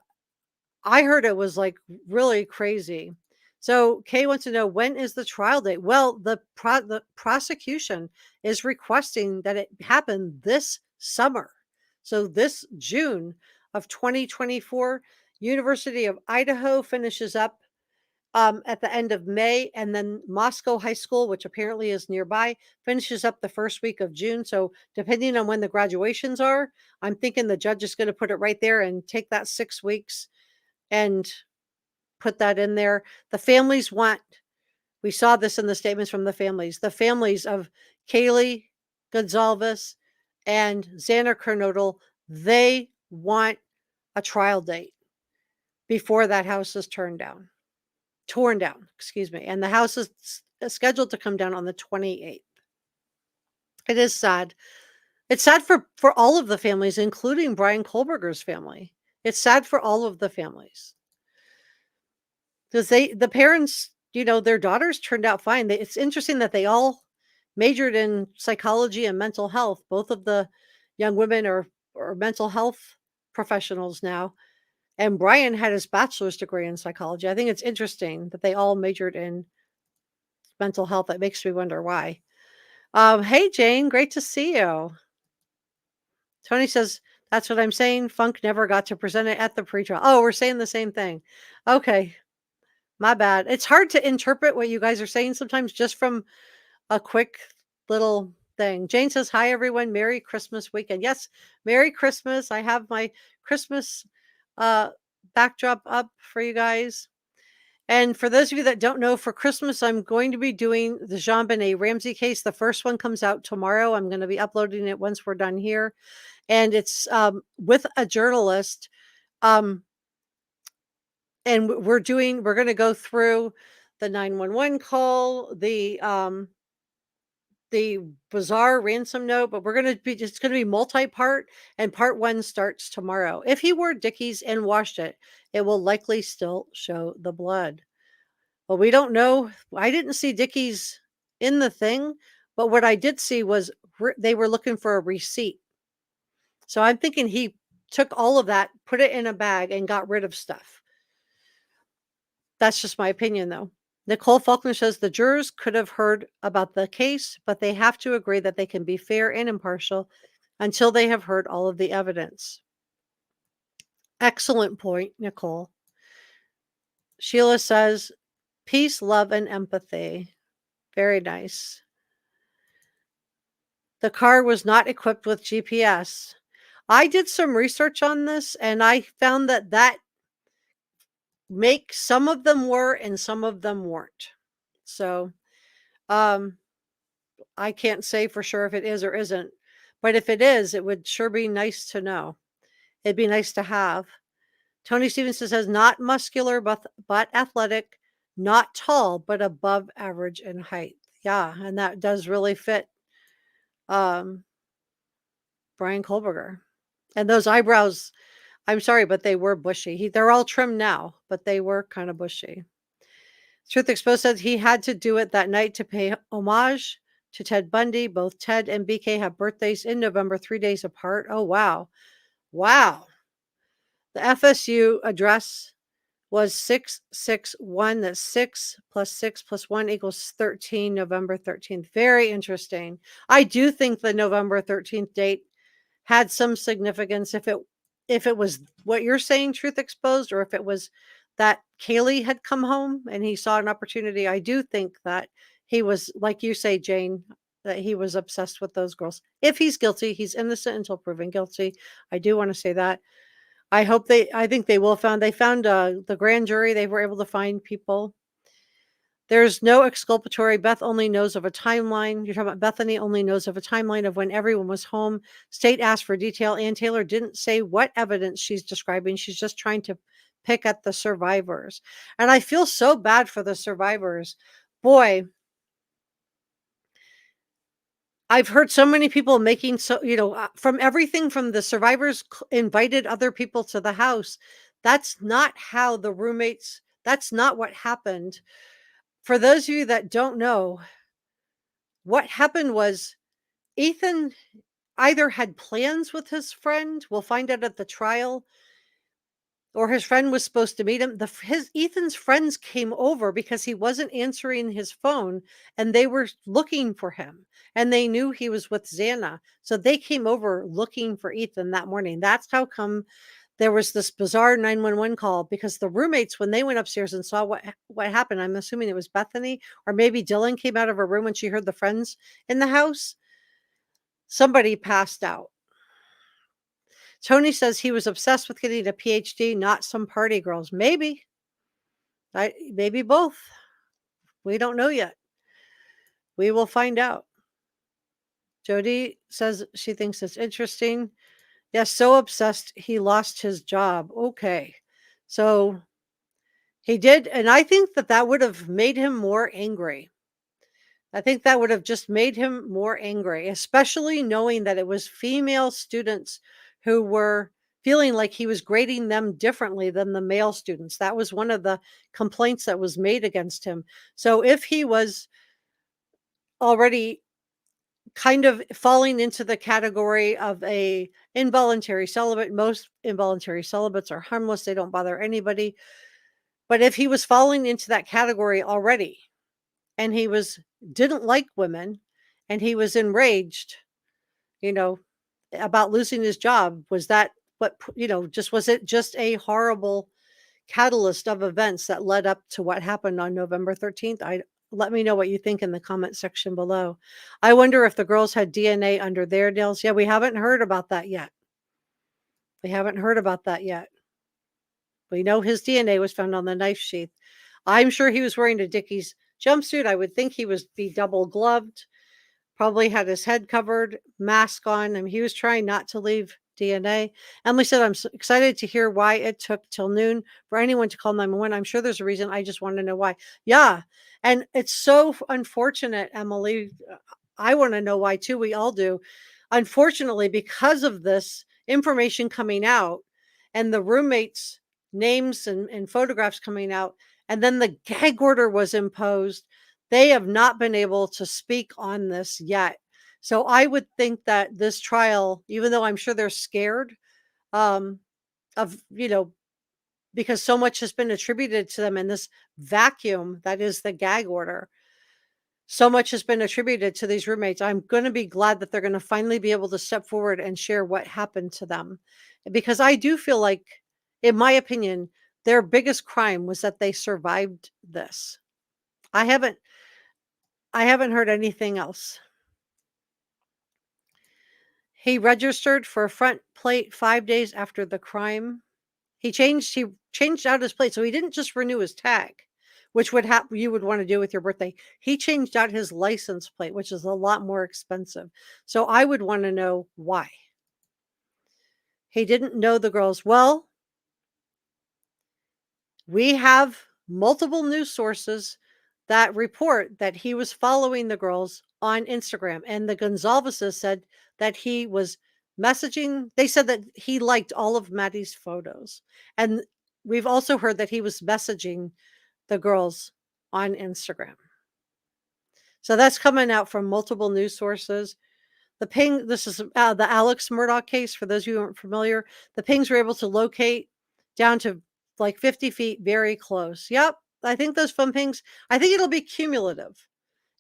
I heard it was like really crazy. So Kay wants to know when is the trial date? Well, the prosecution is requesting that it happen this summer. So this June of 2024, University of Idaho finishes up at the end of May, and then Moscow High School, which apparently is nearby, finishes up the first week of June. So depending on when the graduations are, I'm thinking the judge is going to put it right there and take that 6 weeks and put that in there. The families want, we saw this in the statements from the families of Kaylee Gonzalez and Xander Kernodle, they want a trial date before that house is torn down, excuse me. And the house is scheduled to come down on the 28th. It is sad. It's sad for all of the families, including Bryan Kohberger's family. It's sad for all of the families. Because the parents, their daughters turned out fine. It's interesting that they all majored in psychology and mental health. Both of the young women are mental health professionals now. And Bryan had his bachelor's degree in psychology. I think it's interesting that they all majored in mental health. That makes me wonder why. Hey, Jane, great to see you. Tony says, that's what I'm saying. Funk never got to present it at the pretrial. Oh, we're saying the same thing. Okay. My bad. It's hard to interpret what you guys are saying sometimes just from a quick little thing. Jane says, hi, everyone. Merry Christmas weekend. Yes, Merry Christmas. I have my Christmas backdrop up for you guys. And for those of you that don't know, for Christmas, I'm going to be doing the JonBenet Ramsey case. The first one comes out tomorrow. I'm going to be uploading it once we're done here. And it's with a journalist. And we're going to go through the 911 call, the bizarre ransom note, but it's going to be multi-part, and part 1 starts tomorrow. If he wore Dickies and washed it, it will likely still show the blood. Well, we don't know. I didn't see Dickies in the thing, but what I did see was they were looking for a receipt. So I'm thinking he took all of that, put it in a bag, and got rid of stuff. That's just my opinion, though. Nicole Faulkner says the jurors could have heard about the case, but they have to agree that they can be fair and impartial until they have heard all of the evidence. Excellent point, Nicole. Sheila says, peace, love, and empathy. Very nice. The car was not equipped with GPS. I did some research on this, and I found that some of them were and some of them weren't. So, I can't say for sure if it is or isn't, but if it is, it would sure be nice to know. It'd be nice to have. Tony Stevenson says, not muscular, but athletic, not tall, but above average in height. Yeah, and that does really fit Bryan Kohberger. And those eyebrows, I'm sorry, but they were bushy. They're all trimmed now, but they were kind of bushy. Truth Exposed said he had to do it that night to pay homage to Ted Bundy. Both Ted and BK have birthdays in November, 3 days apart. Oh, wow. Wow. The FSU address was 661. That's 6 plus 6 plus 1 equals 13, November 13th. Very interesting. I do think the November 13th date had some significance if it was what you're saying, Truth Exposed, or if it was that Kaylee had come home and he saw an opportunity. I do think that he was, like you say, Jane, that he was obsessed with those girls. If he's guilty, he's innocent until proven guilty. I do want to say that. I think they found the grand jury. They were able to find people There's no exculpatory. Beth only knows of a timeline. You're talking about Bethany only knows of a timeline of when everyone was home. State asked for detail. Ann Taylor didn't say what evidence she's describing. She's just trying to pick at the survivors. And I feel so bad for the survivors. Boy, I've heard so many people making from everything from the survivors invited other people to the house. That's not how the roommates, that's not what happened. For those of you that don't know, what happened was Ethan either had plans with his friend, we'll find out at the trial, or his friend was supposed to meet him. Ethan's friends came over because he wasn't answering his phone and they were looking for him and they knew he was with Xana. So they came over looking for Ethan that morning. That's how come there was this bizarre 911 call, because the roommates, when they went upstairs and saw what happened, I'm assuming it was Bethany or maybe Dylan came out of her room when she heard the friends in the house. Somebody passed out. Tony says he was obsessed with getting a PhD, not some party girls. Maybe. Maybe both. We don't know yet. We will find out. Jody says she thinks it's interesting. Yes, so obsessed he lost his job. Okay. So he did, and I think that would have made him more angry. I think that would have just made him more angry, especially knowing that it was female students who were feeling like he was grading them differently than the male students. That was one of the complaints that was made against him. So if he was already kind of falling into the category of a involuntary celibate, most involuntary celibates are harmless. They don't bother anybody. But if he was falling into that category already, and he didn't like women, and he was enraged, you know, about losing his job, was that what, was it just a horrible catalyst of events that led up to what happened on November 13th? Let me know what you think in the comment section below. I wonder if the girls had DNA under their nails. Yeah, we haven't heard about that yet. We haven't heard about that yet. We know his DNA was found on the knife sheath. I'm sure he was wearing a Dickies jumpsuit. I would think he was be double gloved, probably had his head covered, mask on. I mean, he was trying not to leave DNA. Emily said, I'm so excited to hear why it took till noon for anyone to call 911. I'm sure there's a reason. I just want to know why. Yeah. And it's so unfortunate, Emily. I want to know why too. We all do. Unfortunately, because of this information coming out and the roommates' names and photographs coming out, and then the gag order was imposed, they have not been able to speak on this yet. So I would think that this trial, even though I'm sure they're scared of, because so much has been attributed to them in this vacuum that is the gag order, so much has been attributed to these roommates. I'm going to be glad that they're going to finally be able to step forward and share what happened to them. Because I do feel like, in my opinion, their biggest crime was that they survived this. I haven't heard anything else. He registered for a front plate 5 days after the crime. He changed out his plate. So he didn't just renew his tag, which you would want to do with your birthday. He changed out his license plate, which is a lot more expensive. So I would want to know why. He didn't know the girls. Well, we have multiple news sources that report that he was following the girls on Instagram. And the Gonzalez's said that he was messaging. They said that he liked all of Maddie's photos. And we've also heard that he was messaging the girls on Instagram. So that's coming out from multiple news sources. This is the Alex Murdaugh case. For those of you who aren't familiar, the pings were able to locate down to like 50 feet, very close. Yep. I think those phone pings, I think it'll be cumulative.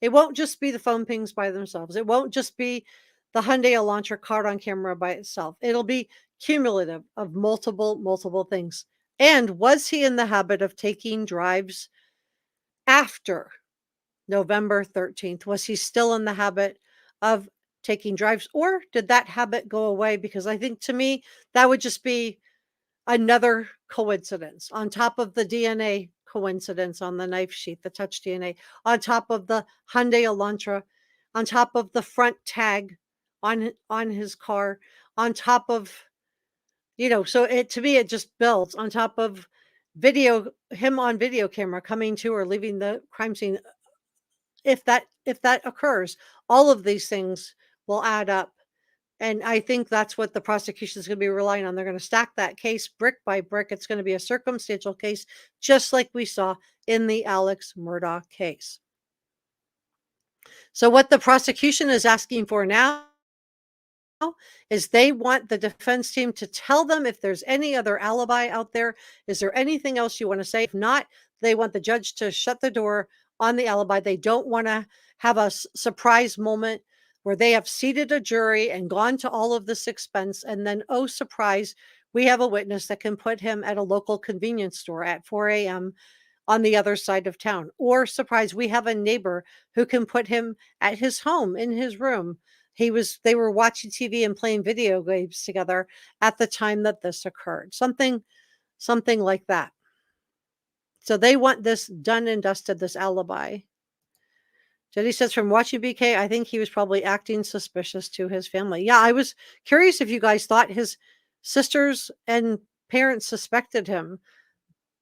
It won't just be the phone pings by themselves. It won't just be the Hyundai Elantra caught on camera by itself. It'll be cumulative of multiple things. And was he in the habit of taking drives after November 13th? Was he still in the habit of taking drives, or did that habit go away? Because I think, to me, that would just be another coincidence on top of the DNA coincidence on the knife sheath, the touch DNA, on top of the Hyundai Elantra, on top of the front tag on his car, on top of, so to me, it just builds on top of him on video camera coming to or leaving the crime scene. If that occurs, all of these things will add up. And I think that's what the prosecution is going to be relying on. They're going to stack that case brick by brick. It's going to be a circumstantial case, just like we saw in the Alex Murdaugh case. So what the prosecution is asking for now is they want the defense team to tell them if there's any other alibi out there. Is there anything else you want to say? If not, they want the judge to shut the door on the alibi. They don't want to have a surprise moment where they have seated a jury and gone to all of this expense. And then, oh, surprise, we have a witness that can put him at a local convenience store at 4 a.m. on the other side of town. Or surprise, we have a neighbor who can put him at his home in his room. They were watching TV and playing video games together at the time that this occurred. Something like that. So they want this done and dusted, this alibi. Jenny says, from watching BK, I think he was probably acting suspicious to his family. Yeah, I was curious if you guys thought his sisters and parents suspected him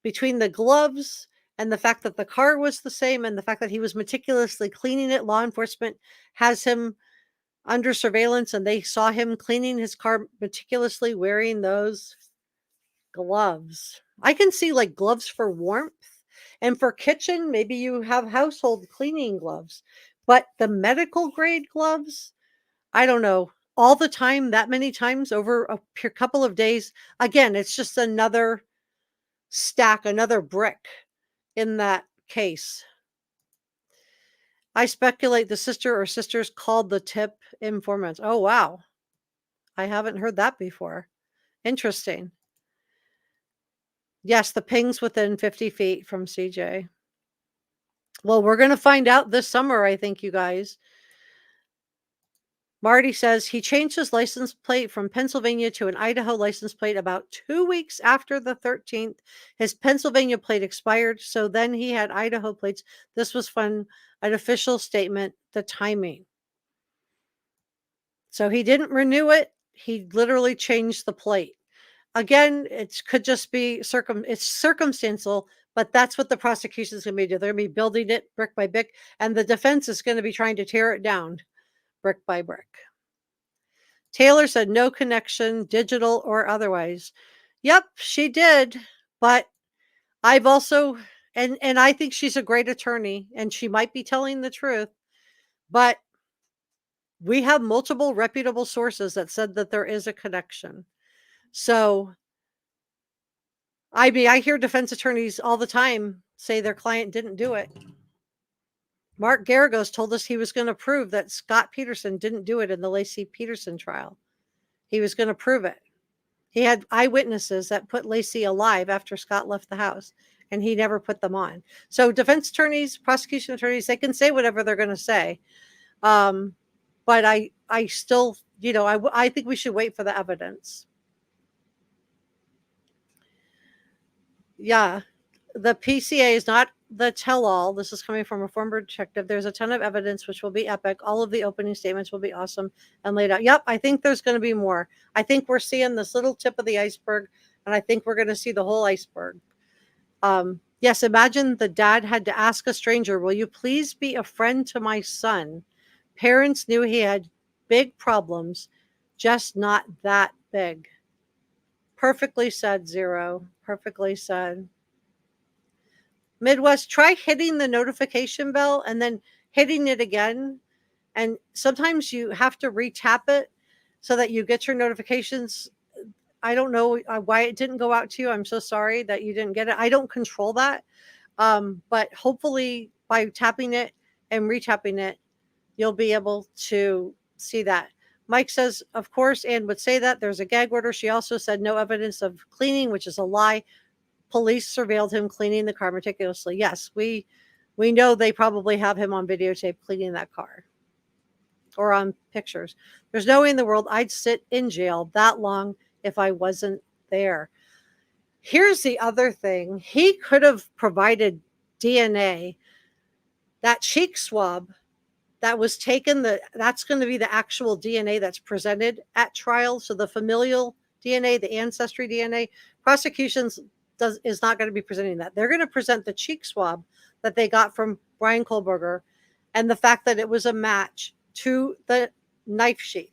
between the gloves and the fact that the car was the same and the fact that he was meticulously cleaning it. Law enforcement has him under surveillance and they saw him cleaning his car meticulously, wearing those gloves. I can see like gloves for warmth. And for kitchen, maybe you have household cleaning gloves, but the medical grade gloves, I don't know, all the time, that many times over a couple of days. Again, it's just another stack, another brick in that case. I speculate the sister or sisters called the tip informants. Oh, wow. I haven't heard that before. Interesting. Yes, the ping's within 50 feet from CJ. Well, we're going to find out this summer, I think, you guys. Marty says he changed his license plate from Pennsylvania to an Idaho license plate about 2 weeks after the 13th. His Pennsylvania plate expired, so then he had Idaho plates. This was fun. An official statement, the timing. So he didn't renew it. He literally changed the plate. Again, it could just be it's circumstantial, but that's what the prosecution is going to be doing. They're going to be building it brick by brick, and the defense is going to be trying to tear it down brick by brick. Taylor said no connection, digital or otherwise. Yep, she did. But I've also, and I think she's a great attorney and she might be telling the truth, but we have multiple reputable sources that said that there is a connection. So, I mean, I hear defense attorneys all the time say their client didn't do it. Mark Garagos told us he was going to prove that Scott Peterson didn't do it in the Lacey Peterson trial. He was going to prove it. He had eyewitnesses that put Lacey alive after Scott left the house, and he never put them on. So defense attorneys, prosecution attorneys, they can say whatever they're going to say. But I still, I think we should wait for the evidence. Yeah, the PCA is not the tell-all. This is coming from a former detective. There's a ton of evidence which will be epic. All of the opening statements will be awesome and laid out. Yep, I think there's going to be more. I think we're seeing this little tip of the iceberg, and I think we're going to see the whole iceberg. Yes, imagine the dad had to ask a stranger, will you please be a friend to my son? Parents knew he had big problems, just not that big. Perfectly said, Zero. Perfectly said. Midwest, try hitting the notification bell and then hitting it again. And sometimes you have to retap it so that you get your notifications. I don't know why it didn't go out to you. I'm so sorry that you didn't get it. I don't control that. But hopefully by tapping it and retapping it, you'll be able to see that. Mike says, of course, Anne would say that. There's a gag order. She also said no evidence of cleaning, which is a lie. Police surveilled him cleaning the car meticulously. Yes, we know they probably have him on videotape cleaning that car or on pictures. There's no way in the world I'd sit in jail that long if I wasn't there. Here's the other thing. He could have provided DNA, that cheek swab that was taken, that's going to be the actual DNA that's presented at trial. So the familial DNA, the ancestry DNA, prosecutions is not going to be presenting that. They're going to present the cheek swab that they got from Bryan Kohberger and the fact that it was a match to the knife sheath.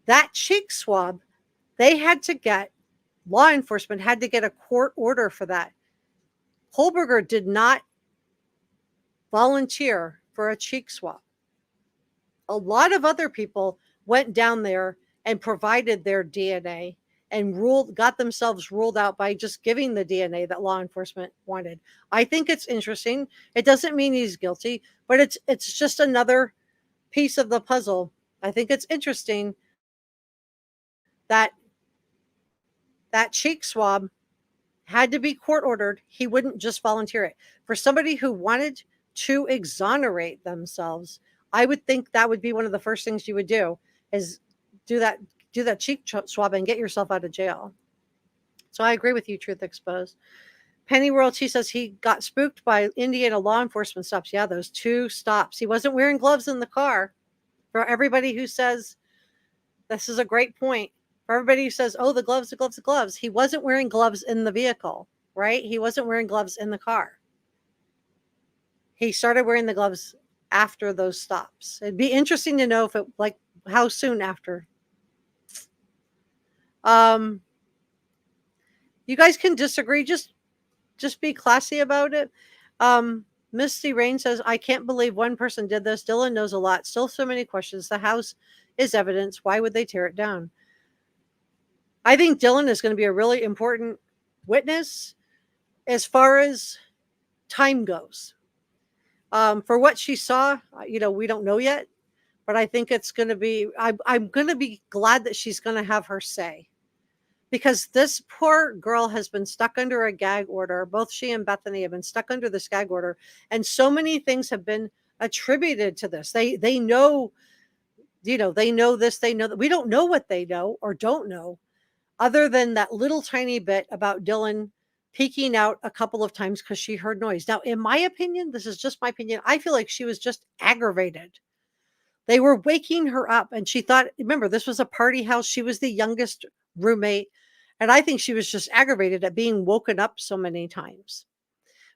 That cheek swab, they had to get, law enforcement had to get a court order for that. Kohberger did not volunteer for a cheek swab. A lot of other people went down there and provided their DNA and got themselves ruled out by just giving the DNA that law enforcement wanted. I think it's interesting. It doesn't mean he's guilty, but it's just another piece of the puzzle. I think it's interesting that that cheek swab had to be court ordered. He wouldn't just volunteer it. For somebody who wanted to exonerate themselves, I would think that would be one of the first things you would do, is do that cheek swab and get yourself out of jail. So I agree with you, Truth Exposed. Penny World, she says he got spooked by Indiana law enforcement stops. Yeah, those 2 stops. He wasn't wearing gloves in the car. For everybody who says, this is a great point. For everybody who says, oh, the gloves, the gloves, the gloves. He wasn't wearing gloves in the vehicle, right? He wasn't wearing gloves in the car. He started wearing the gloves after those stops. It'd be interesting to know if it, like, how soon after. You guys can disagree. Just be classy about it. Misty Rain says, I can't believe one person did this. Dylan knows a lot. Still so many questions. The house is evidence. Why would they tear it down? I think Dylan is going to be a really important witness as far as time goes. For what she saw, we don't know yet, but I think it's going to be, I'm going to be glad that she's going to have her say, because this poor girl has been stuck under a gag order. Both she and Bethany have been stuck under this gag order, and so many things have been attributed to this. They know, they know this, they know that. We don't know what they know or don't know, other than that little tiny bit about Dylan peeking out a couple of times because she heard noise. Now, in my opinion, this is just my opinion, I feel like she was just aggravated. They were waking her up and she thought, remember, this was a party house. She was the youngest roommate. And I think she was just aggravated at being woken up so many times.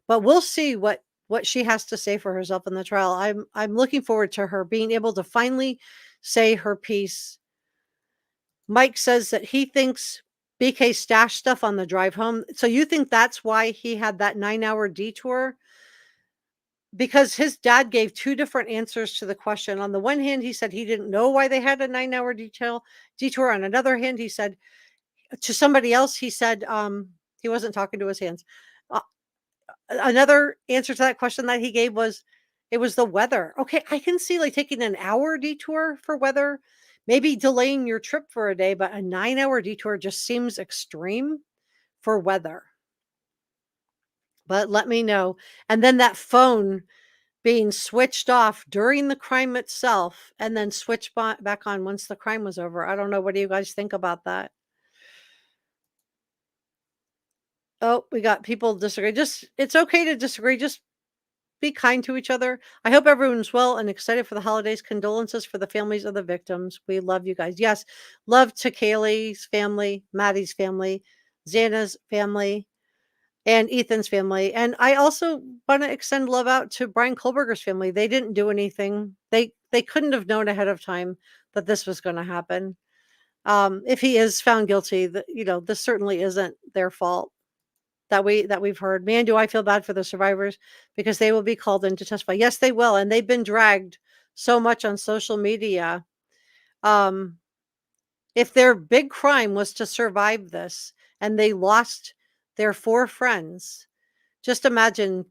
But we'll see what she has to say for herself in the trial. I'm looking forward to her being able to finally say her piece. Mike says that he thinks BK stashed stuff on the drive home. So you think that's why he had that 9-hour detour? Because his dad gave 2 different answers to the question. On the one hand, he said he didn't know why they had a 9-hour detour. On another hand, he said to somebody else, he said he wasn't talking to his hands. Another answer to that question that he gave was it was the weather. Okay, I can see like taking an hour detour for weather, maybe delaying your trip for a day, but a 9-hour detour just seems extreme for weather. But let me know. And then that phone being switched off during the crime itself and then switched back on once the crime was over. I don't know. What do you guys think about that? Oh, we got people disagree. It's okay to disagree. Just be kind to each other. I hope everyone's well and excited for the holidays. Condolences for the families of the victims. We love you guys. Yes, love to Kaylee's family, Maddie's family, Xana's family, and Ethan's family. And I also want to extend love out to Bryan Kohberger's family. They didn't do anything. They couldn't have known ahead of time that this was going to happen. If he is found guilty, this certainly isn't their fault. That we've heard. Man, do I feel bad for the survivors, because they will be called in to testify. Yes, they will. And they've been dragged so much on social media. If their big crime was to survive this and they lost their 4 friends, just imagine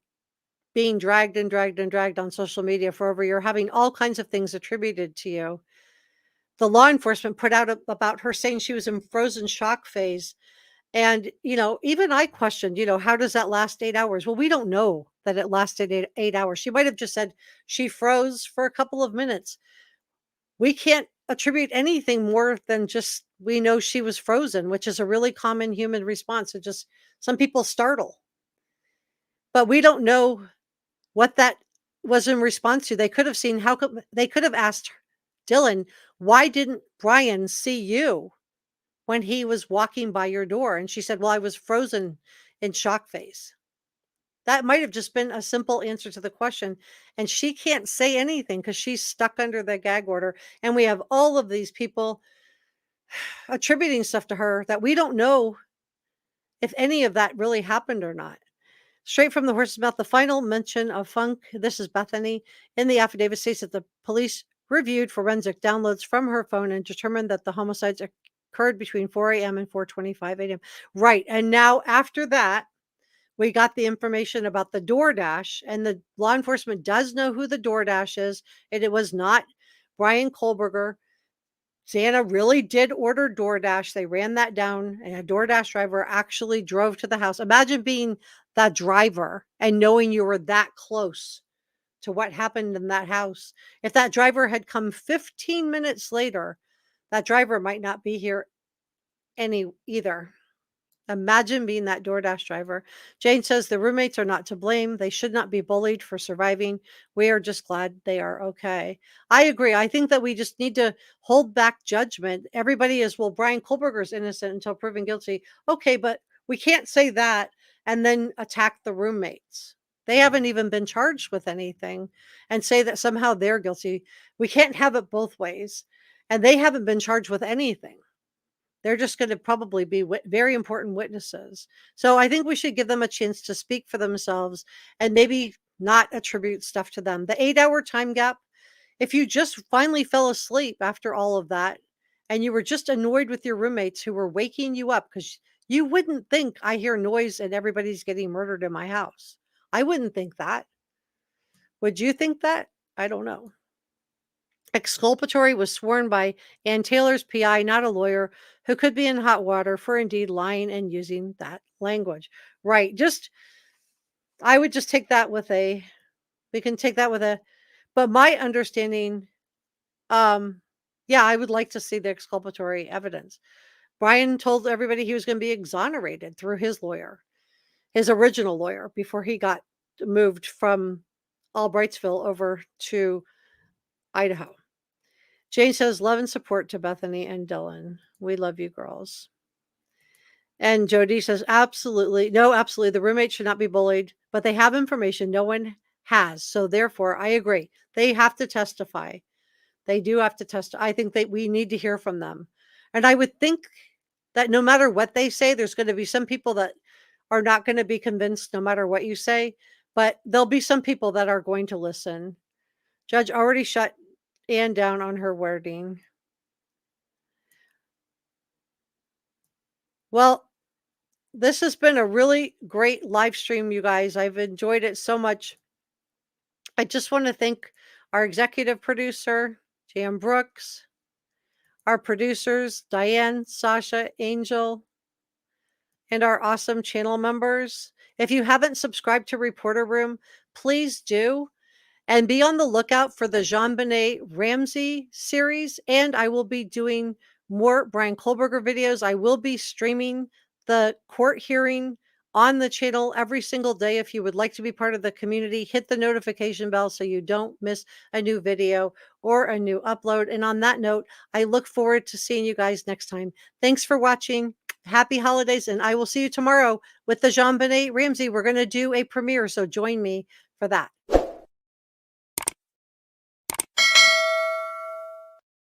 being dragged and dragged and dragged on social media for over a year, having all kinds of things attributed to you. The law enforcement put out about her saying she was in frozen shock phase. And, even I questioned, how does that last 8 hours? Well, we don't know that it lasted 8 hours. She might have just said she froze for a couple of minutes. We can't attribute anything more than just we know she was frozen, which is a really common human response. It just some people startle, but we don't know what that was in response to. They could have seen how could they could have asked Dylan, why didn't Bryan see you when he was walking by your door? And she said, well, I was frozen in shock face. That might have just been a simple answer to the question. And she can't say anything because she's stuck under the gag order. And we have all of these people attributing stuff to her that we don't know if any of that really happened or not. Straight from the horse's mouth, the final mention of Funk, this is Bethany, in the affidavit states that the police reviewed forensic downloads from her phone and determined that the homicides occurred between 4 a.m. and 4:25 a.m. Right. And now after that, we got the information about the DoorDash, and the law enforcement does know who the DoorDash is, and it was not Bryan Kohberger. Santa really did order DoorDash. They ran that down, and a DoorDash driver actually drove to the house. Imagine being that driver and knowing you were that close to what happened in that house. If that driver had come 15 minutes later, that driver might not be here any either. Imagine being that DoorDash driver. Jane says the roommates are not to blame. They should not be bullied for surviving. We are just glad they are okay. I agree. I think that we just need to hold back judgment. Everybody is, well, Bryan Kohberger's innocent until proven guilty. Okay, but we can't say that and then attack the roommates. They haven't even been charged with anything and say that somehow they're guilty. We can't have it both ways. And they haven't been charged with anything. They're just going to probably be very important witnesses. So I think we should give them a chance to speak for themselves and maybe not attribute stuff to them. The 8-hour time gap, if you just finally fell asleep after all of that and you were just annoyed with your roommates who were waking you up, because you wouldn't think I hear noise and everybody's getting murdered in my house. I wouldn't think that. Would you think that? I don't know. Exculpatory was sworn by Ann Taylor's PI, not a lawyer, who could be in hot water for indeed lying and using that language. Right. I would just take that with we can take that with but my understanding, yeah, I would like to see the exculpatory evidence. Bryan told everybody he was going to be exonerated through his lawyer, his original lawyer, before he got moved from Albrightsville over to Idaho. Jane says, love and support to Bethany and Dylan. We love you girls. And Jody says, absolutely. No, absolutely. The roommates should not be bullied, but they have information no one has. So therefore, I agree. They have to testify. They do have to testify. I think that we need to hear from them. And I would think that no matter what they say, there's going to be some people that are not going to be convinced no matter what you say, but there'll be some people that are going to listen. Judge already shut Ann down on her wording. Well, this has been a really great live stream, you guys. I've enjoyed it so much. I just want to thank our executive producer, Jan Brooks, our producers, Diane, Sasha, Angel, and our awesome channel members. If you haven't subscribed to Reporter Room, please do. And be on the lookout for the JonBenet Ramsey series. And I will be doing more Bryan Kohberger videos. I will be streaming the court hearing on the channel every single day. If you would like to be part of the community, hit the notification bell so you don't miss a new video or a new upload. And on that note, I look forward to seeing you guys next time. Thanks for watching. Happy holidays. And I will see you tomorrow with the JonBenet Ramsey. We're going to do a premiere, so join me for that.